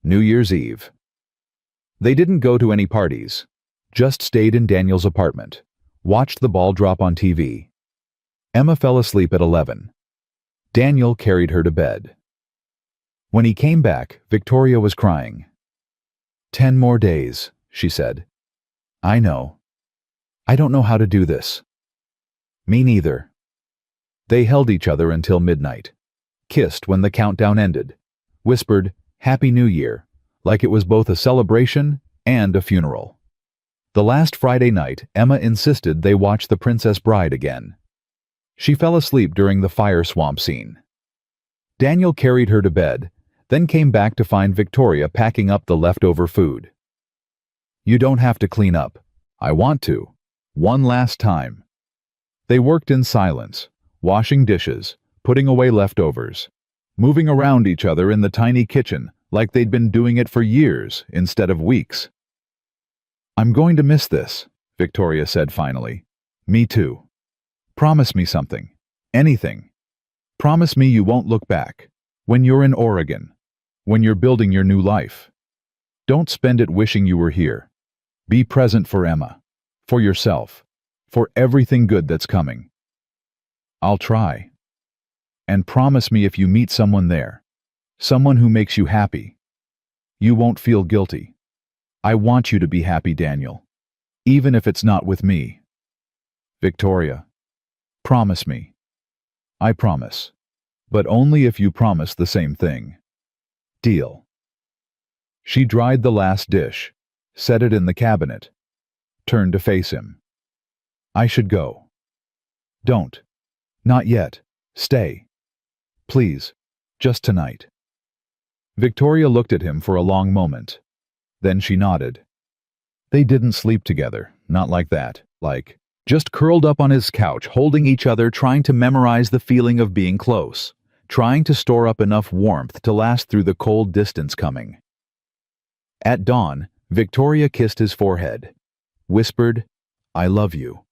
New Year's Eve. They didn't go to any parties. Just stayed in Daniel's apartment. Watched the ball drop on TV. Emma fell asleep at 11. Daniel carried her to bed. When he came back, Victoria was crying. 10 more days, she said. I know. I don't know how to do this. Me neither. They held each other until midnight, kissed when the countdown ended, whispered, Happy New Year, like it was both a celebration and a funeral. The last Friday night, Emma insisted they watch The Princess Bride again. She fell asleep during the fire swamp scene. Daniel carried her to bed, then came back to find Victoria packing up the leftover food. You don't have to clean up. I want to. One last time. They worked in silence, washing dishes, putting away leftovers, moving around each other in the tiny kitchen like they'd been doing it for years instead of weeks. I'm going to miss this, Victoria said finally. Me too. Promise me something. Anything. Promise me you won't look back. When you're in Oregon. When you're building your new life. Don't spend it wishing you were here. Be present for Emma. For yourself. For everything good that's coming. I'll try. And promise me if you meet someone there, someone who makes you happy, you won't feel guilty. I want you to be happy, Daniel. Even if it's not with me. Victoria. Promise me. I promise. But only if you promise the same thing. Deal. She dried the last dish, set it in the cabinet, turned to face him. I should go. Don't. Not yet. Stay. Please. Just tonight. Victoria looked at him for a long moment. Then she nodded. They didn't sleep together, not like that, like, just curled up on his couch, holding each other, trying to memorize the feeling of being close, trying to store up enough warmth to last through the cold distance coming. At dawn, Victoria kissed his forehead, whispered, I love you,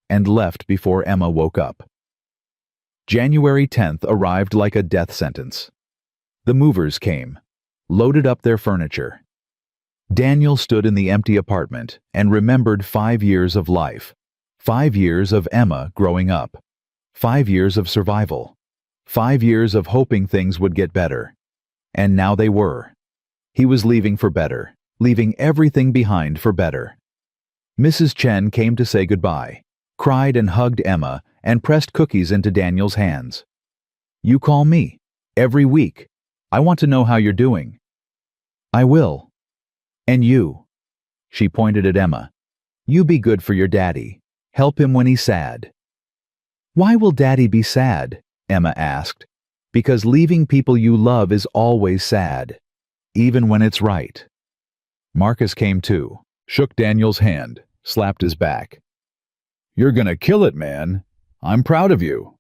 and left before Emma woke up. January 10th arrived like a death sentence. The movers came, loaded up their furniture. Daniel stood in the empty apartment and remembered 5 years of life, 5 years of Emma growing up, 5 years of survival, 5 years of hoping things would get better. And now they were. He was leaving for better, leaving everything behind for better. Mrs. Chen came to say goodbye, cried and hugged Emma, and pressed cookies into Daniel's hands. You call me, every week. I want to know how you're doing. I will. And you. She pointed at Emma. You be good for your daddy. Help him when he's sad. Why will Daddy be sad? Emma asked. Because leaving people you love is always sad, even when it's right. Marcus came too, shook Daniel's hand, slapped his back. You're gonna kill it, man. I'm proud of you.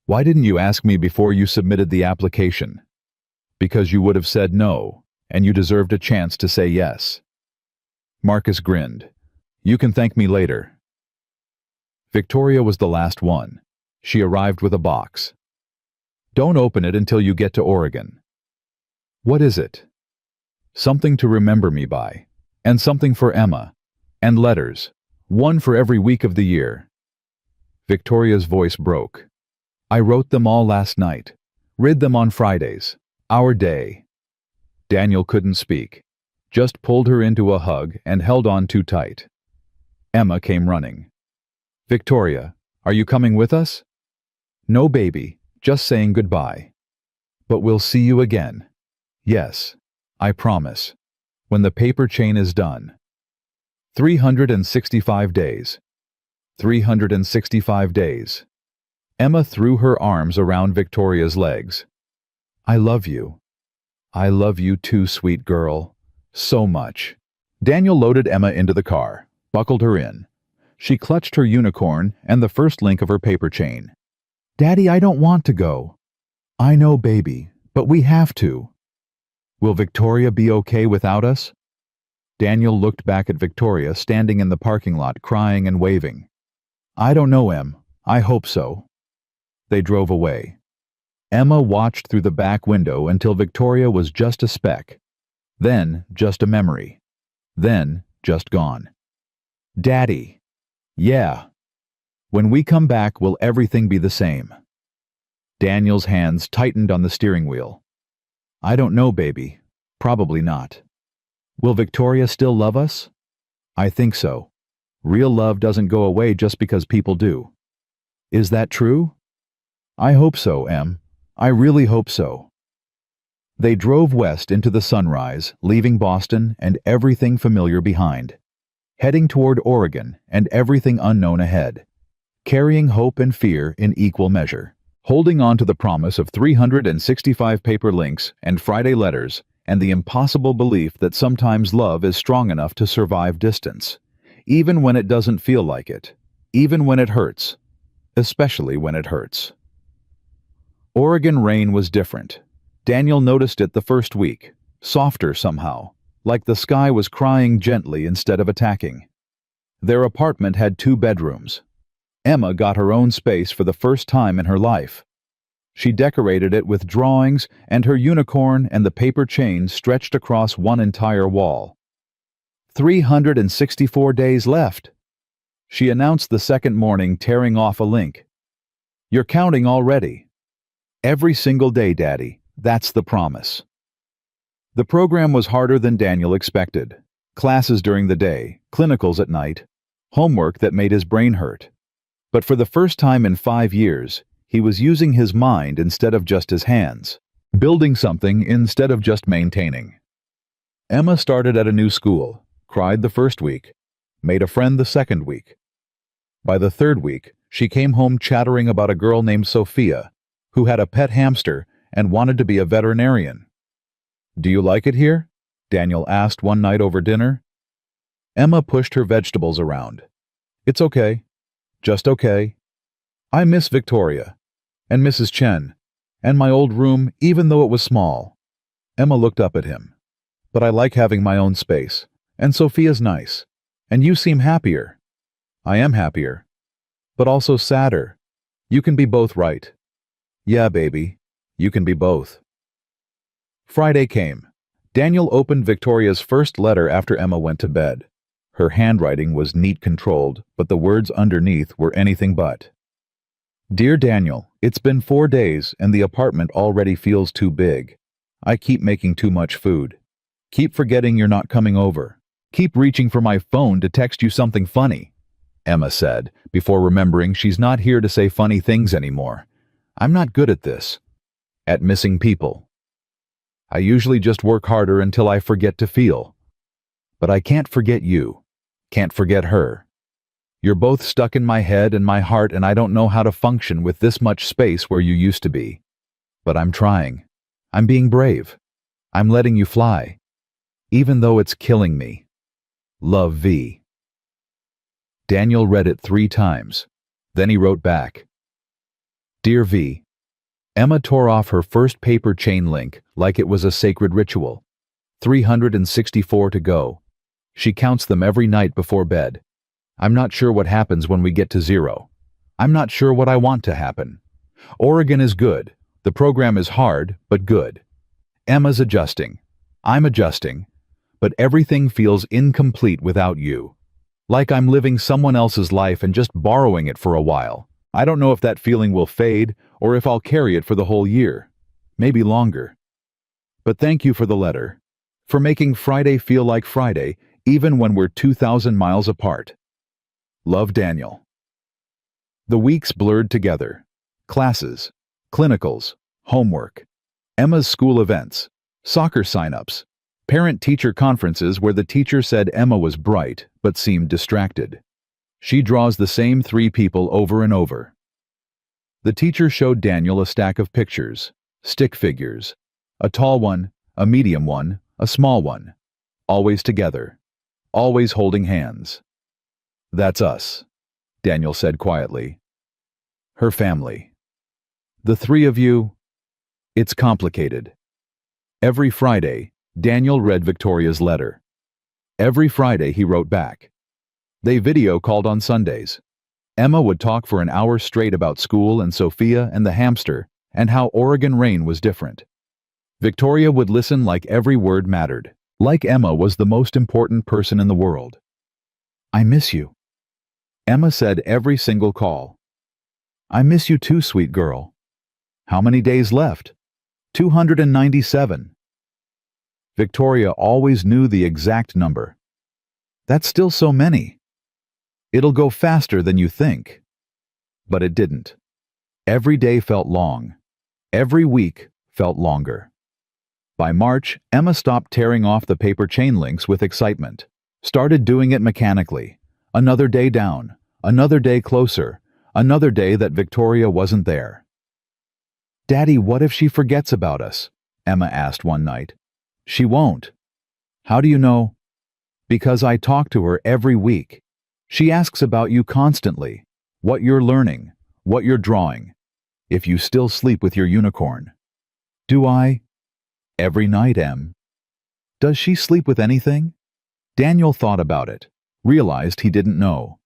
Why didn't you ask me before you submitted the application? Because you would have said no, and you deserved a chance to say yes. Marcus grinned. You can thank me later. Victoria was the last one. She arrived with a box. Don't open it until you get to Oregon. What is it? Something to remember me by, and something for Emma, and letters, one for every week of the year. Victoria's voice broke. I wrote them all last night, read them on Fridays, our day. Daniel couldn't speak, just pulled her into a hug and held on too tight. Emma came running. Victoria, are you coming with us? No, baby, just saying goodbye. But we'll see you again. Yes, I promise. When the paper chain is done. 365 days. 365 days. Emma threw her arms around Victoria's legs. I love you. I love you too, sweet girl. So much. Daniel loaded Emma into the car, buckled her in. She clutched her unicorn and the first link of her paper chain. Daddy, I don't want to go. I know, baby, but we have to. Will Victoria be okay without us? Daniel looked back at Victoria standing in the parking lot crying and waving. I don't know, Em. I hope so. They drove away. Emma watched through the back window until Victoria was just a speck. Then just a memory. Then just gone. Daddy. Yeah. When we come back, will everything be the same? Daniel's hands tightened on the steering wheel. I don't know, baby. Probably not. Will Victoria still love us? I think so. Real love doesn't go away just because people do. Is that true? I hope so, Em. I really hope so. They drove west into the sunrise, leaving Boston and everything familiar behind, heading toward Oregon and everything unknown ahead, carrying hope and fear in equal measure, holding on to the promise of 365 paper links and Friday letters and the impossible belief that sometimes love is strong enough to survive distance, even when it doesn't feel like it, even when it hurts, especially when it hurts. Oregon rain was different. Daniel noticed it the first week, softer somehow, like the sky was crying gently instead of attacking. Their apartment had 2 bedrooms. Emma got her own space for the first time in her life. She decorated it with drawings, and her unicorn and the paper chain stretched across one entire wall. 364 days left. She announced the second morning, tearing off a link. You're counting already. Every single day, Daddy. That's the promise. The program was harder than Daniel expected. Classes during the day, clinicals at night, homework that made his brain hurt. But for the first time in 5 years, he was using his mind instead of just his hands, building something instead of just maintaining. Emma started at a new school, cried the first week, made a friend the second week. By the third week, she came home chattering about a girl named Sophia, who had a pet hamster and wanted to be a veterinarian. Do you like it here? Daniel asked one night over dinner. Emma pushed her vegetables around. It's okay. Just okay. I miss Victoria, and Mrs. Chen, and my old room, even though it was small. Emma looked up at him. But I like having my own space, and Sophia's nice, and you seem happier. I am happier, but also sadder. You can be both, right? Yeah, baby, you can be both. Friday came. Daniel opened Victoria's first letter after Emma went to bed. Her handwriting was neat, controlled, but the words underneath were anything but. Dear Daniel, it's been 4 days and the apartment already feels too big. I keep making too much food. Keep forgetting you're not coming over. Keep reaching for my phone to text you something funny, Emma said, before remembering she's not here to say funny things anymore. I'm not good at this. At missing people. I usually just work harder until I forget to feel. But I can't forget you. Can't forget her. You're both stuck in my head and my heart, and I don't know how to function with this much space where you used to be. But I'm trying. I'm being brave. I'm letting you fly. Even though it's killing me. Love, V. Daniel read it 3 times. Then he wrote back. Dear V. Emma tore off her first paper chain link like it was a sacred ritual. 364 to go. She counts them every night before bed. I'm not sure what happens when we get to 0. I'm not sure what I want to happen. Oregon is good. The program is hard, but good. Emma's adjusting. I'm adjusting. But everything feels incomplete without you. Like I'm living someone else's life and just borrowing it for a while. I don't know if that feeling will fade or if I'll carry it for the whole year. Maybe longer. But thank you for the letter. For making Friday feel like Friday, even when we're 2,000 miles apart. Love, Daniel. The weeks blurred together. Classes, clinicals, homework, Emma's school events, soccer sign-ups, parent-teacher conferences where the teacher said Emma was bright but seemed distracted. She draws the same 3 people over and over. The teacher showed Daniel a stack of pictures, stick figures, a tall one, a medium one, a small one. Always together. Always holding hands. That's us, Daniel said quietly. Her family. The three of you, it's complicated. Every Friday, Daniel read Victoria's letter. Every Friday he wrote back. They video called on Sundays. Emma would talk for an hour straight about school and Sophia and the hamster and how Oregon rain was different. Victoria would listen like every word mattered, like Emma was the most important person in the world. I miss you, Emma said every single call. I miss you too, sweet girl. How many days left? 297. Victoria always knew the exact number. That's still so many. It'll go faster than you think. But it didn't. Every day felt long. Every week felt longer. By March, Emma stopped tearing off the paper chain links with excitement. Started doing it mechanically. Another day down. Another day closer. Another day that Victoria wasn't there. Daddy, what if she forgets about us? Emma asked one night. She won't. How do you know? Because I talk to her every week. She asks about you constantly, what you're learning, what you're drawing, if you still sleep with your unicorn. Do I? Every night, Em. Does she sleep with anything? Daniel thought about it, realized he didn't know.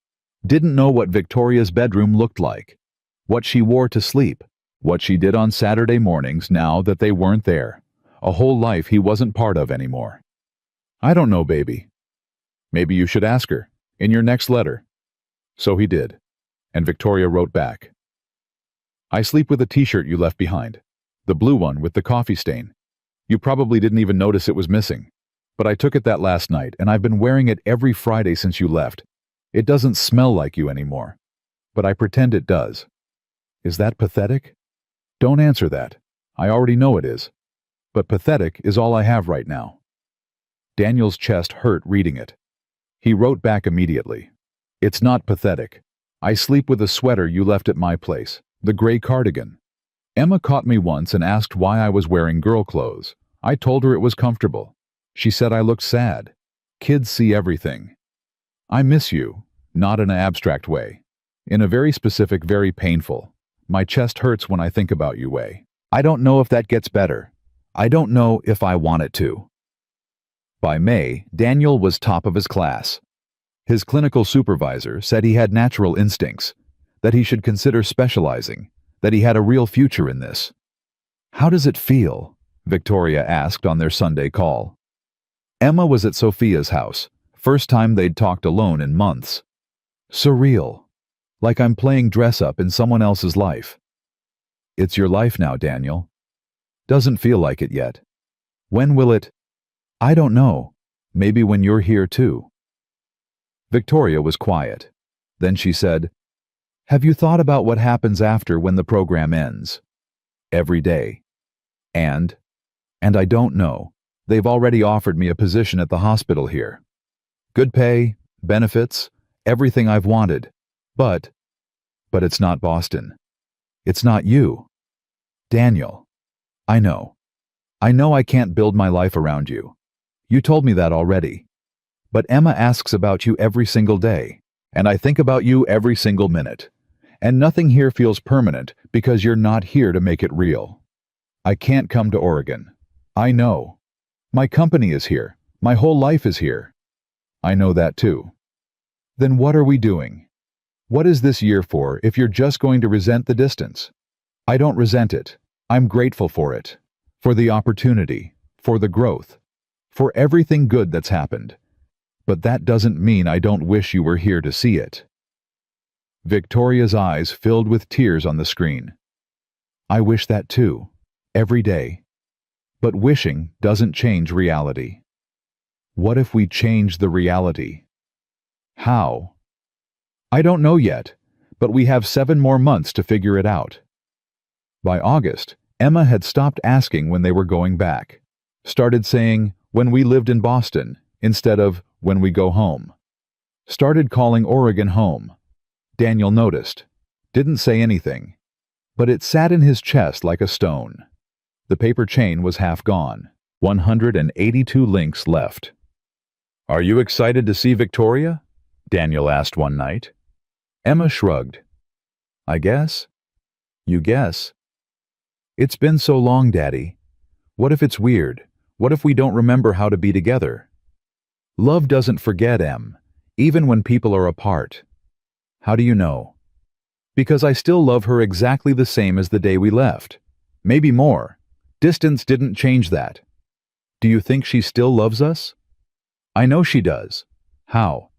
Didn't know what Victoria's bedroom looked like, what she wore to sleep, what she did on Saturday mornings now that they weren't there, a whole life he wasn't part of anymore. I don't know, baby. Maybe you should ask her. In your next letter. So he did, and Victoria wrote back. I sleep with a t-shirt you left behind, the blue one with the coffee stain. You probably didn't even notice it was missing, but I took it that last night and I've been wearing it every Friday since you left. It doesn't smell like you anymore, but I pretend it does. Is that pathetic? Don't answer that. I already know it is. But pathetic is all I have right now. Daniel's chest hurt reading it. He wrote back immediately. It's not pathetic. I sleep with a sweater you left at my place, the gray cardigan. Emma caught me once and asked why I was wearing girl clothes. I told her it was comfortable. She said I looked sad. Kids see everything. I miss you, not in an abstract way. In a very specific, very painful. My chest hurts when I think about you way. I don't know if that gets better. I don't know if I want it to. By May, Daniel was top of his class. His clinical supervisor said he had natural instincts, that he should consider specializing, that he had a real future in this. How does it feel? Victoria asked on their Sunday call. Emma was at Sophia's house, first time they'd talked alone in months. Surreal. Like I'm playing dress-up in someone else's life. It's your life now, Daniel. Doesn't feel like it yet. When will it? I don't know. Maybe when you're here too. Victoria was quiet. Then she said, Have you thought about what happens after when the program ends? Every day. And I don't know. They've already offered me a position at the hospital here. Good pay, benefits, everything I've wanted. But it's not Boston. It's not you. Daniel. I know. I know I can't build my life around you. You told me that already. But Emma asks about you every single day, and I think about you every single minute. And nothing here feels permanent because you're not here to make it real. I can't come to Oregon. I know. My company is here. My whole life is here. I know that too. Then what are we doing? What is this year for if you're just going to resent the distance? I don't resent it. I'm grateful for it. For the opportunity. For the growth. For everything good that's happened. But that doesn't mean I don't wish you were here to see it. Victoria's eyes filled with tears on the screen. I wish that too. Every day. But wishing doesn't change reality. What if we change the reality? How? I don't know yet, but we have 7 more months to figure it out. By August, Emma had stopped asking when they were going back. Started saying, when we lived in Boston, instead of when we go home. Started calling Oregon home. Daniel noticed. Didn't say anything. But it sat in his chest like a stone. The paper chain was half gone. 182 links left. "Are you excited to see Victoria?" Daniel asked one night. Emma shrugged. "I guess." "You guess." "It's been so long, Daddy. What if it's weird? What if we don't remember how to be together?" "Love doesn't forget, Em, even when people are apart." "How do you know?" "Because I still love her exactly the same as the day we left. Maybe more. Distance didn't change that." "Do you think she still loves us?" "I know she does." "How?"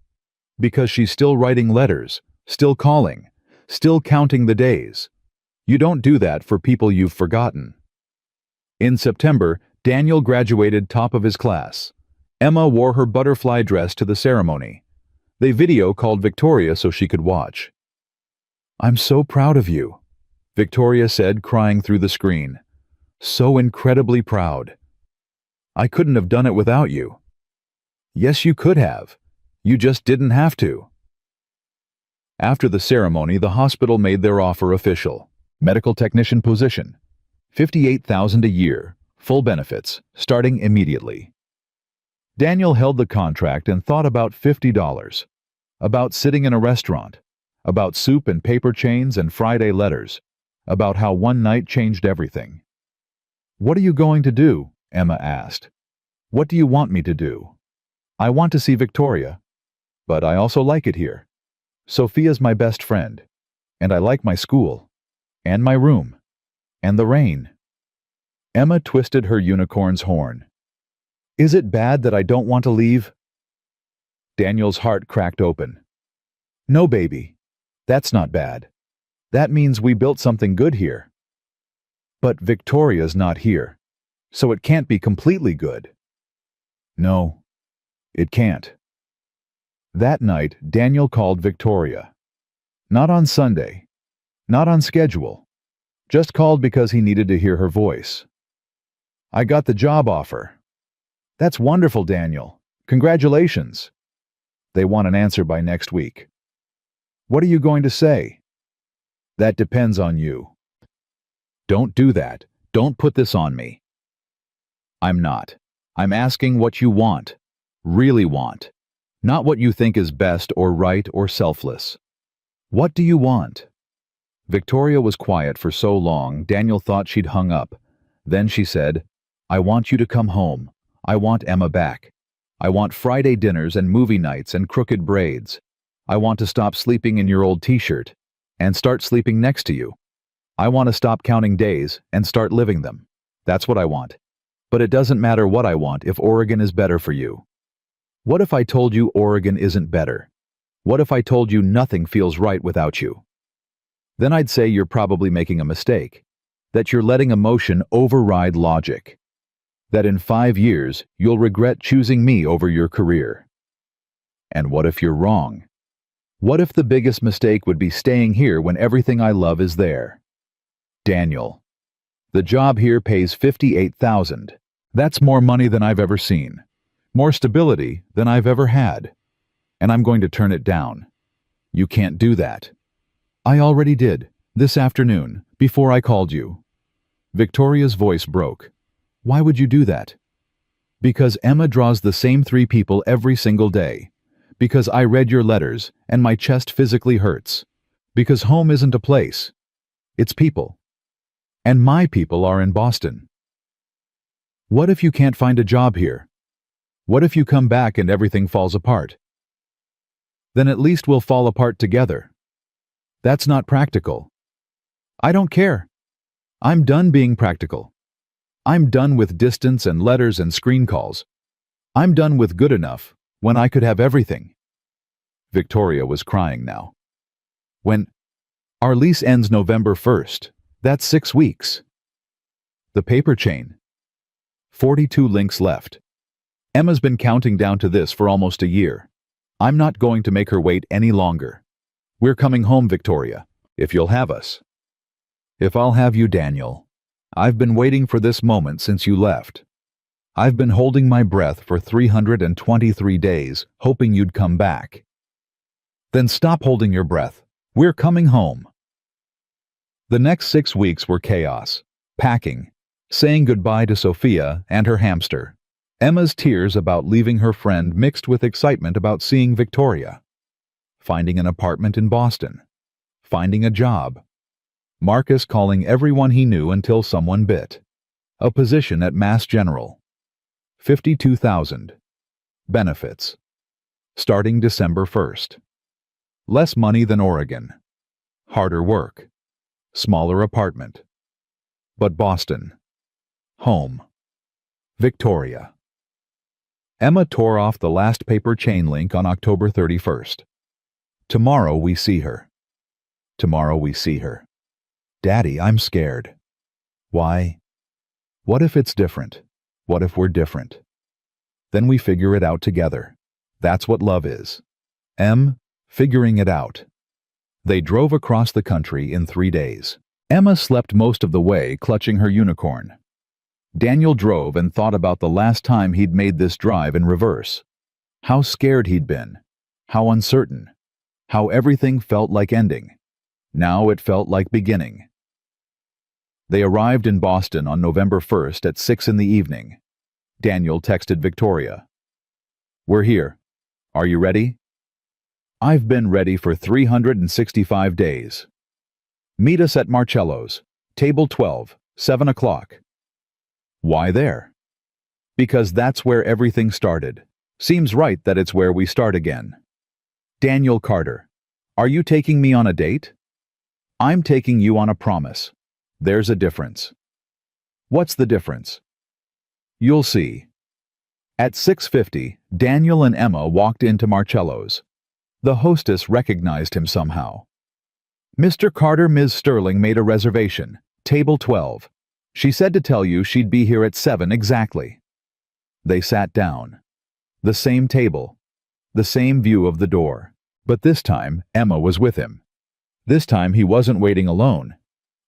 "Because she's still writing letters, still calling, still counting the days. You don't do that for people you've forgotten." In September, Daniel graduated top of his class. Emma wore her butterfly dress to the ceremony. They video called Victoria so she could watch. "I'm so proud of you," Victoria said, crying through the screen. "So incredibly proud. I couldn't have done it without you." "Yes, you could have. You just didn't have to." After the ceremony, the hospital made their offer official. Medical technician position. $58,000 a year, full benefits, starting immediately. Daniel held the contract and thought about $50. About sitting in a restaurant. About soup and paper chains and Friday letters. About how one night changed everything. "What are you going to do?" Emma asked. "What do you want me to do?" "I want to see Victoria. But I also like it here. Sophia's my best friend. And I like my school. And my room. And the rain." Emma twisted her unicorn's horn. "Is it bad that I don't want to leave?" Daniel's heart cracked open. "No, baby. That's not bad. That means we built something good here." "But Victoria's not here, so it can't be completely good." "No, it can't." That night, Daniel called Victoria. Not on Sunday. Not on schedule. Just called because he needed to hear her voice. "I got the job offer." "That's wonderful, Daniel. Congratulations." "They want an answer by next week." "What are you going to say?" "That depends on you." "Don't do that. Don't put this on me." "I'm not. I'm asking what you want. Really want. Not what you think is best or right or selfless. What do you want?" Victoria was quiet for so long, Daniel thought she'd hung up. Then she said, "I want you to come home. I want Emma back. I want Friday dinners and movie nights and crooked braids. I want to stop sleeping in your old t-shirt and start sleeping next to you. I want to stop counting days and start living them. That's what I want. But it doesn't matter what I want if Oregon is better for you." "What if I told you Oregon isn't better? What if I told you nothing feels right without you?" "Then I'd say you're probably making a mistake. That you're letting emotion override logic. That in 5 years, you'll regret choosing me over your career." "And what if you're wrong? What if the biggest mistake would be staying here when everything I love is there?" "Daniel, the job here pays $58,000. That's more money than I've ever seen. More stability than I've ever had. And I'm going to turn it down. You can't do that." "I already did, this afternoon, before I called you." Victoria's voice broke. "Why would you do that?" "Because Emma draws the same 3 people every single day. Because I read your letters, and my chest physically hurts. Because home isn't a place. It's people. And my people are in Boston." "What if you can't find a job here? What if you come back and everything falls apart?" "Then at least we'll fall apart together." "That's not practical." "I don't care. I'm done being practical. I'm done with distance and letters and screen calls. I'm done with good enough when I could have everything." Victoria was crying now. "When our lease ends November 1st, that's 6 weeks." The paper chain. 42 links left. Emma's been counting down to this for almost a year. I'm not going to make her wait any longer. We're coming home, Victoria, if you'll have us. If I'll have you, Daniel. I've been waiting for this moment since you left. I've been holding my breath for 323 days, hoping you'd come back. Then stop holding your breath. We're coming home. The next 6 weeks were chaos. Packing, saying goodbye to Sophia and her hamster. Emma's tears about leaving her friend mixed with excitement about seeing Victoria. Finding an apartment in Boston. Finding a job. Marcus calling everyone he knew until someone bit. A position at Mass General. 52,000. Benefits. Starting December 1st. Less money than Oregon. Harder work. Smaller apartment. But Boston. Home. Victoria. Emma tore off the last paper chain link on October 31st. Tomorrow we see her. Tomorrow we see her. Daddy, I'm scared. Why? What if it's different? What if we're different? Then we figure it out together. That's what love is. Figuring it out. They drove across the country in 3 days. Emma slept most of the way, clutching her unicorn. Daniel drove and thought about the last time he'd made this drive in reverse. How scared he'd been. How uncertain. How everything felt like ending. Now it felt like beginning. They arrived in Boston on November 1st at 6 in the evening. Daniel texted Victoria. "We're here. Are you ready?" "I've been ready for 365 days. Meet us at Marcello's, table 12, 7 o'clock. "Why there?" "Because that's where everything started. Seems right that it's where we start again." Daniel Carter. "Are you taking me on a date?" "I'm taking you on a promise. There's a difference." "What's the difference?" "You'll see." At 6:50, Daniel and Emma walked into Marcello's. The hostess recognized him somehow. "Mr. Carter, Ms. Sterling made a reservation, table 12. She said to tell you she'd be here at 7 exactly." They sat down. The same table. The same view of the door. But this time, Emma was with him. This time he wasn't waiting alone.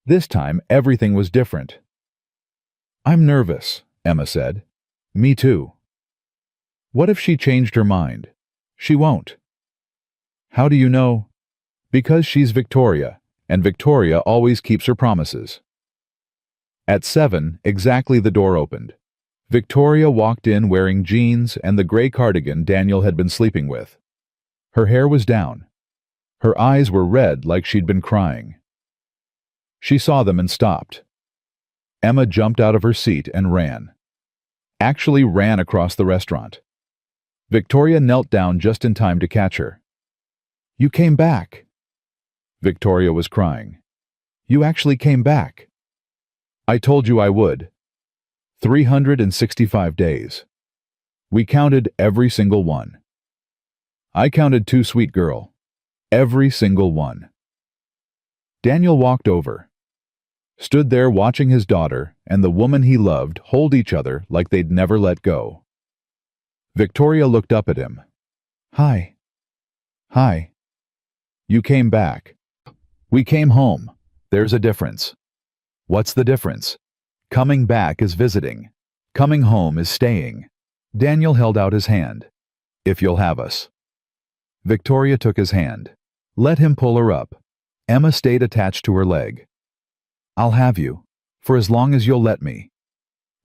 This time everything was different. "I'm nervous," Emma said. "Me too." What if she changed her mind? She won't. How do you know? Because she's Victoria, and Victoria always keeps her promises. At 7, exactly, the door opened. Victoria walked in wearing jeans and the gray cardigan Daniel had been sleeping with. Her hair was down. Her eyes were red like she'd been crying. She saw them and stopped. Emma jumped out of her seat and ran. Actually ran across the restaurant. Victoria knelt down just in time to catch her. "You came back." Victoria was crying. "You actually came back." "I told you I would." 365 days. We counted every single one. I counted too, sweet girl. Every single one. Daniel walked over. Stood there watching his daughter and the woman he loved hold each other like they'd never let go. Victoria looked up at him. "Hi." "Hi." "You came back." "We came home. There's a difference." "What's the difference?" "Coming back is visiting. Coming home is staying." Daniel held out his hand. "If you'll have us." Victoria took his hand. Let him pull her up. Emma stayed attached to her leg. "I'll have you. For as long as you'll let me."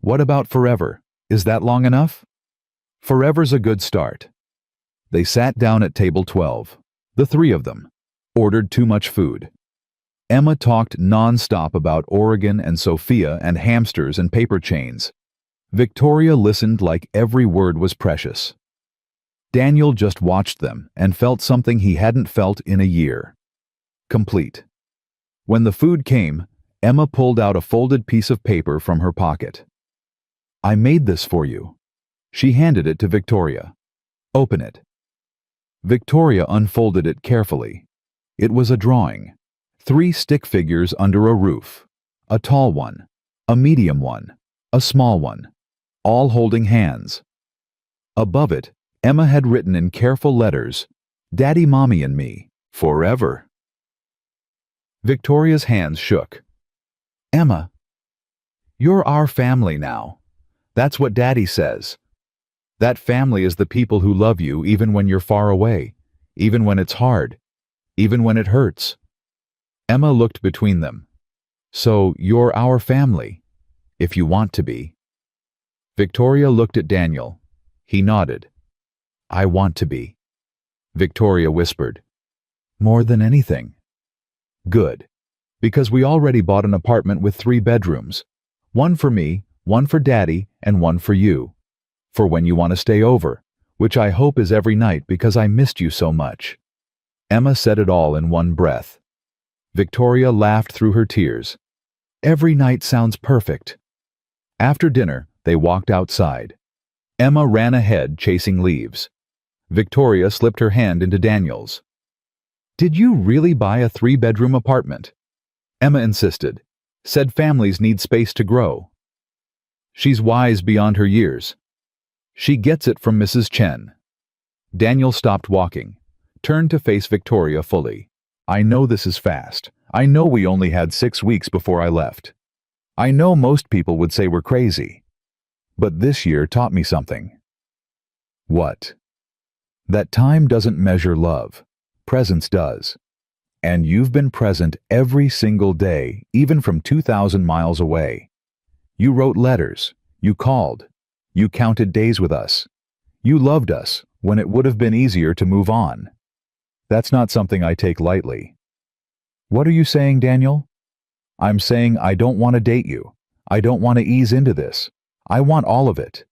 "What about forever? Is that long enough?" "Forever's a good start." They sat down at table 12. The three of them. Ordered too much food. Emma talked non-stop about Oregon and Sophia and hamsters and paper chains. Victoria listened like every word was precious. Daniel just watched them and felt something he hadn't felt in a year. Complete. When the food came, Emma pulled out a folded piece of paper from her pocket. "I made this for you." She handed it to Victoria. "Open it." Victoria unfolded it carefully. It was a drawing. 3 stick figures under a roof. A tall one, a medium one, a small one, all holding hands. Above it, Emma had written in careful letters, "Daddy, Mommy, and me, forever." Victoria's hands shook. "Emma, you're our family now. That's what Daddy says. That family is the people who love you even when you're far away, even when it's hard, even when it hurts." Emma looked between them. "So you're our family. If you want to be. Victoria looked at Daniel. He nodded. I want to be. Victoria whispered. More than anything. Good. Because we already bought an apartment with 3 bedrooms. One for me, one for Daddy, and one for you. For when you want to stay over, which I hope is every night because I missed you so much. Emma said it all in one breath. Victoria laughed through her tears. Every night sounds perfect. After dinner, they walked outside. Emma ran ahead, chasing leaves. Victoria slipped her hand into Daniel's. Did you really buy a 3-bedroom apartment? Emma insisted. Said families need space to grow. She's wise beyond her years. She gets it from Mrs. Chen. Daniel stopped walking, turned to face Victoria fully. I know this is fast. I know we only had 6 weeks before I left. I know most people would say we're crazy. But this year taught me something. What? That time doesn't measure love. Presence does. And you've been present every single day, even from 2,000 miles away. You wrote letters. You called. You counted days with us. You loved us when it would have been easier to move on. That's not something I take lightly. What are you saying, Daniel? I'm saying I don't want to date you. I don't want to ease into this. I want all of it.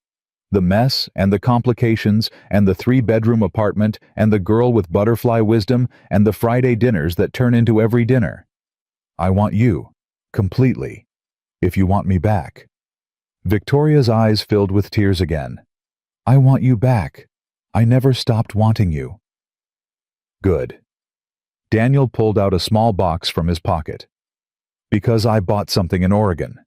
The mess and the complications and the 3-bedroom apartment and the girl with butterfly wisdom and the Friday dinners that turn into every dinner. I want you, completely, if you want me back. Victoria's eyes filled with tears again. I want you back. I never stopped wanting you. Good. Daniel pulled out a small box from his pocket. Because I bought something in Oregon,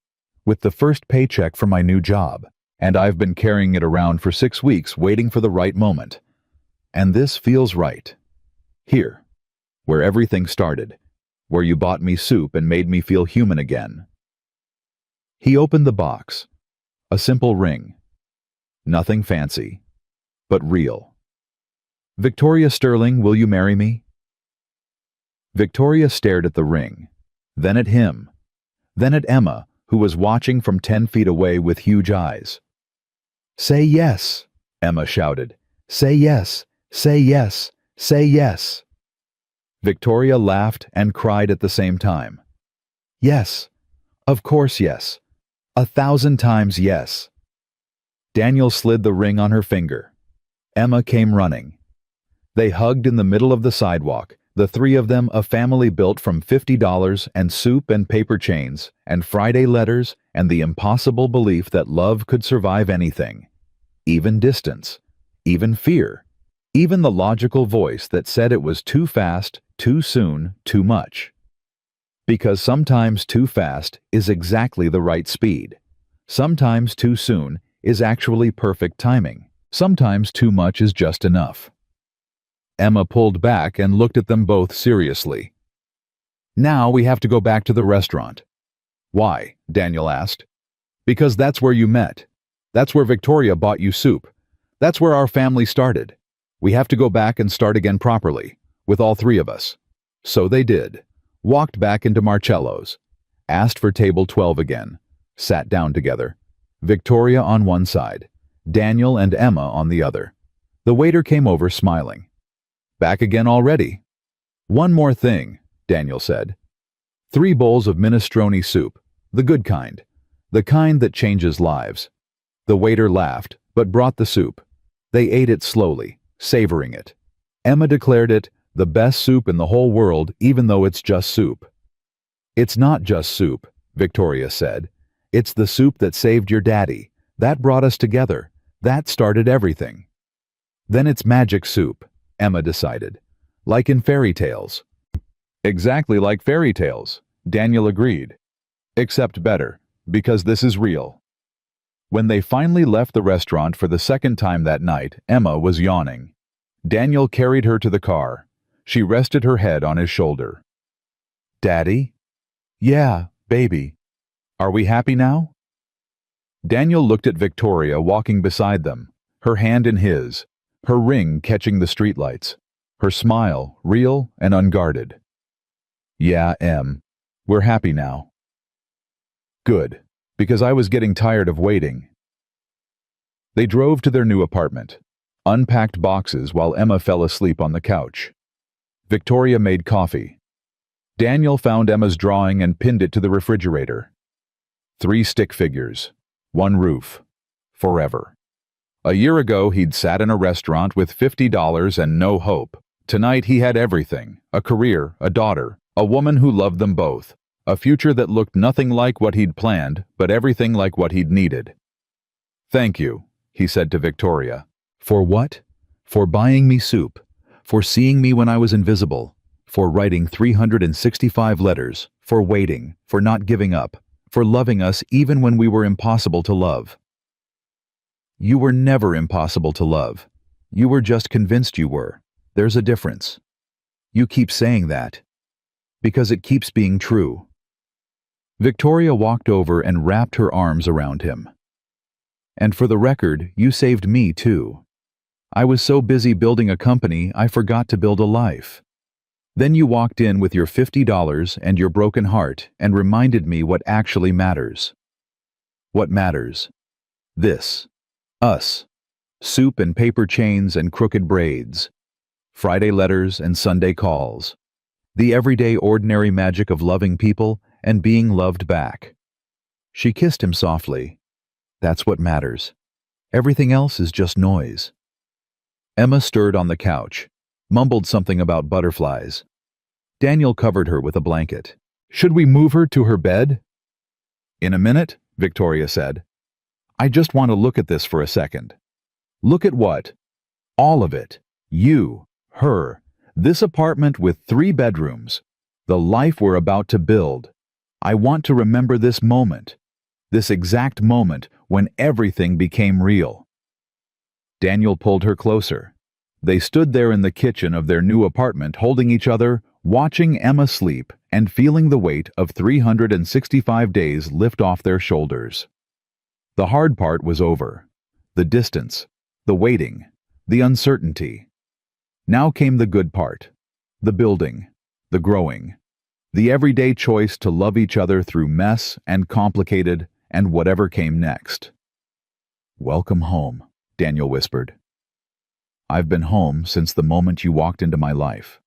with the first paycheck for my new job. And I've been carrying it around for 6 weeks waiting for the right moment. And this feels right. Here, where everything started, where you bought me soup and made me feel human again. He opened the box. A simple ring. Nothing fancy, but real. Victoria Sterling, will you marry me? Victoria stared at the ring, then at him, then at Emma, who was watching from 10 feet away with huge eyes. Say yes, Emma shouted. Say yes, say yes, say yes. Victoria laughed and cried at the same time. Yes, of course yes. 1,000 times yes. Daniel slid the ring on her finger. Emma came running. They hugged in the middle of the sidewalk, the 3 of them a family built from $50 and soup and paper chains and Friday letters and the impossible belief that love could survive anything, even distance, even fear, even the logical voice that said it was too fast, too soon, too much. Because sometimes too fast is exactly the right speed. Sometimes too soon is actually perfect timing. Sometimes too much is just enough. Emma pulled back and looked at them both seriously. Now we have to go back to the restaurant. Why? Daniel asked. Because that's where you met. That's where Victoria bought you soup. That's where our family started. We have to go back and start again properly, with all 3 of us. So they did. Walked back into Marcello's. Asked for table 12 again. Sat down together. Victoria on one side. Daniel and Emma on the other. The waiter came over smiling. Back again already? One more thing, Daniel said. 3 bowls of minestrone soup, the good kind, the kind that changes lives. The waiter laughed, but brought the soup. They ate it slowly, savoring it. Emma declared it the best soup in the whole world, even though it's just soup. It's not just soup, Victoria said. It's the soup that saved your daddy. That brought us together. That started everything. Then it's magic soup, Emma decided. Like in fairy tales. Exactly like fairy tales, Daniel agreed. Except better, because this is real. When they finally left the restaurant for the second time that night, Emma was yawning. Daniel carried her to the car. She rested her head on his shoulder. Daddy? Yeah, baby. Are we happy now? Daniel looked at Victoria walking beside them, her hand in his, her ring catching the streetlights, her smile real and unguarded. Yeah, Em. We're happy now. Good. Because I was getting tired of waiting. They drove to their new apartment, unpacked boxes while Emma fell asleep on the couch. Victoria made coffee. Daniel found Emma's drawing and pinned it to the refrigerator. 3 stick figures, 1 roof, forever. A year ago, he'd sat in a restaurant with $50 and no hope. Tonight, he had everything: a career, a daughter, a woman who loved them both, a future that looked nothing like what he'd planned, but everything like what he'd needed. "Thank you," he said to Victoria. "For what? For buying me soup, for seeing me when I was invisible, for writing 365 letters, for waiting, for not giving up, for loving us even when we were impossible to love." "You were never impossible to love. You were just convinced you were. There's a difference. You keep saying that, because it keeps being true." Victoria walked over and wrapped her arms around him. "And for the record, you saved me too. I was so busy building a company, I forgot to build a life. Then you walked in with your $50 and your broken heart and reminded me what actually matters. What matters? This. Us. Soup and paper chains and crooked braids. Friday letters and Sunday calls. The everyday ordinary magic of loving people and being loved back." She kissed him softly. "That's what matters. Everything else is just noise." Emma stirred on the couch, mumbled something about butterflies. Daniel covered her with a blanket. "Should we move her to her bed?" "In a minute," Victoria said. "I just want to look at this for a second." "Look at what?" "All of it. You, her, this apartment with 3 bedrooms, the life we're about to build. I want to remember this moment, this exact moment when everything became real." Daniel pulled her closer. They stood there in the kitchen of their new apartment holding each other, watching Emma sleep and feeling the weight of 365 days lift off their shoulders. The hard part was over. The distance, the waiting, the uncertainty. Now came the good part. The building, the growing, the everyday choice to love each other through mess and complicated and whatever came next. "Welcome home," Daniel whispered. "I've been home since the moment you walked into my life,"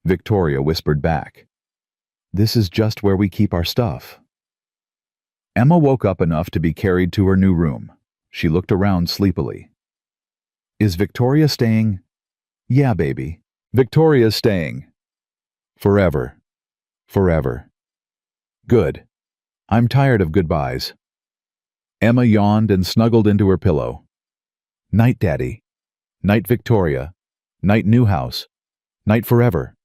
Victoria whispered back. "This is just where we keep our stuff." Emma woke up enough to be carried to her new room. She looked around sleepily. "Is Victoria staying?" "Yeah, baby. Victoria's staying. Forever. Forever." "Good. I'm tired of goodbyes." Emma yawned and snuggled into her pillow. "Night, Daddy. Night, Victoria. Night, new house. Night forever.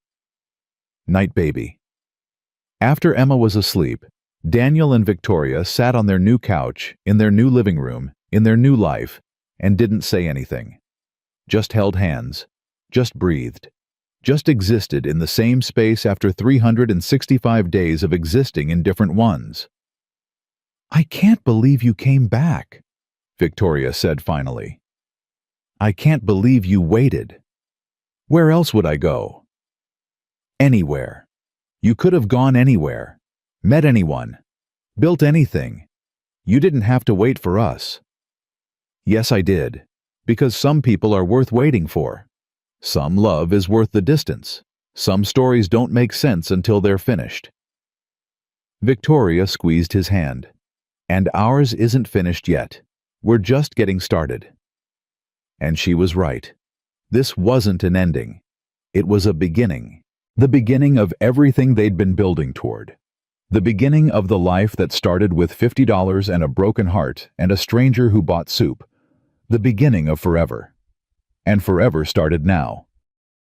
Night, baby." After Emma was asleep, Daniel and Victoria sat on their new couch, in their new living room, in their new life, and didn't say anything. Just held hands. Just breathed. Just existed in the same space after 365 days of existing in different ones. "I can't believe you came back," Victoria said finally. "I can't believe you waited. Where else would I go?" "Anywhere. You could have gone anywhere, met anyone, built anything. You didn't have to wait for us." "Yes, I did, because some people are worth waiting for. Some love is worth the distance. Some stories don't make sense until they're finished." Victoria squeezed his hand. "And ours isn't finished yet. We're just getting started." And she was right. This wasn't an ending. It was a beginning. The beginning of everything they'd been building toward. The beginning of the life that started with $50 and a broken heart and a stranger who bought soup. The beginning of forever. And forever started now.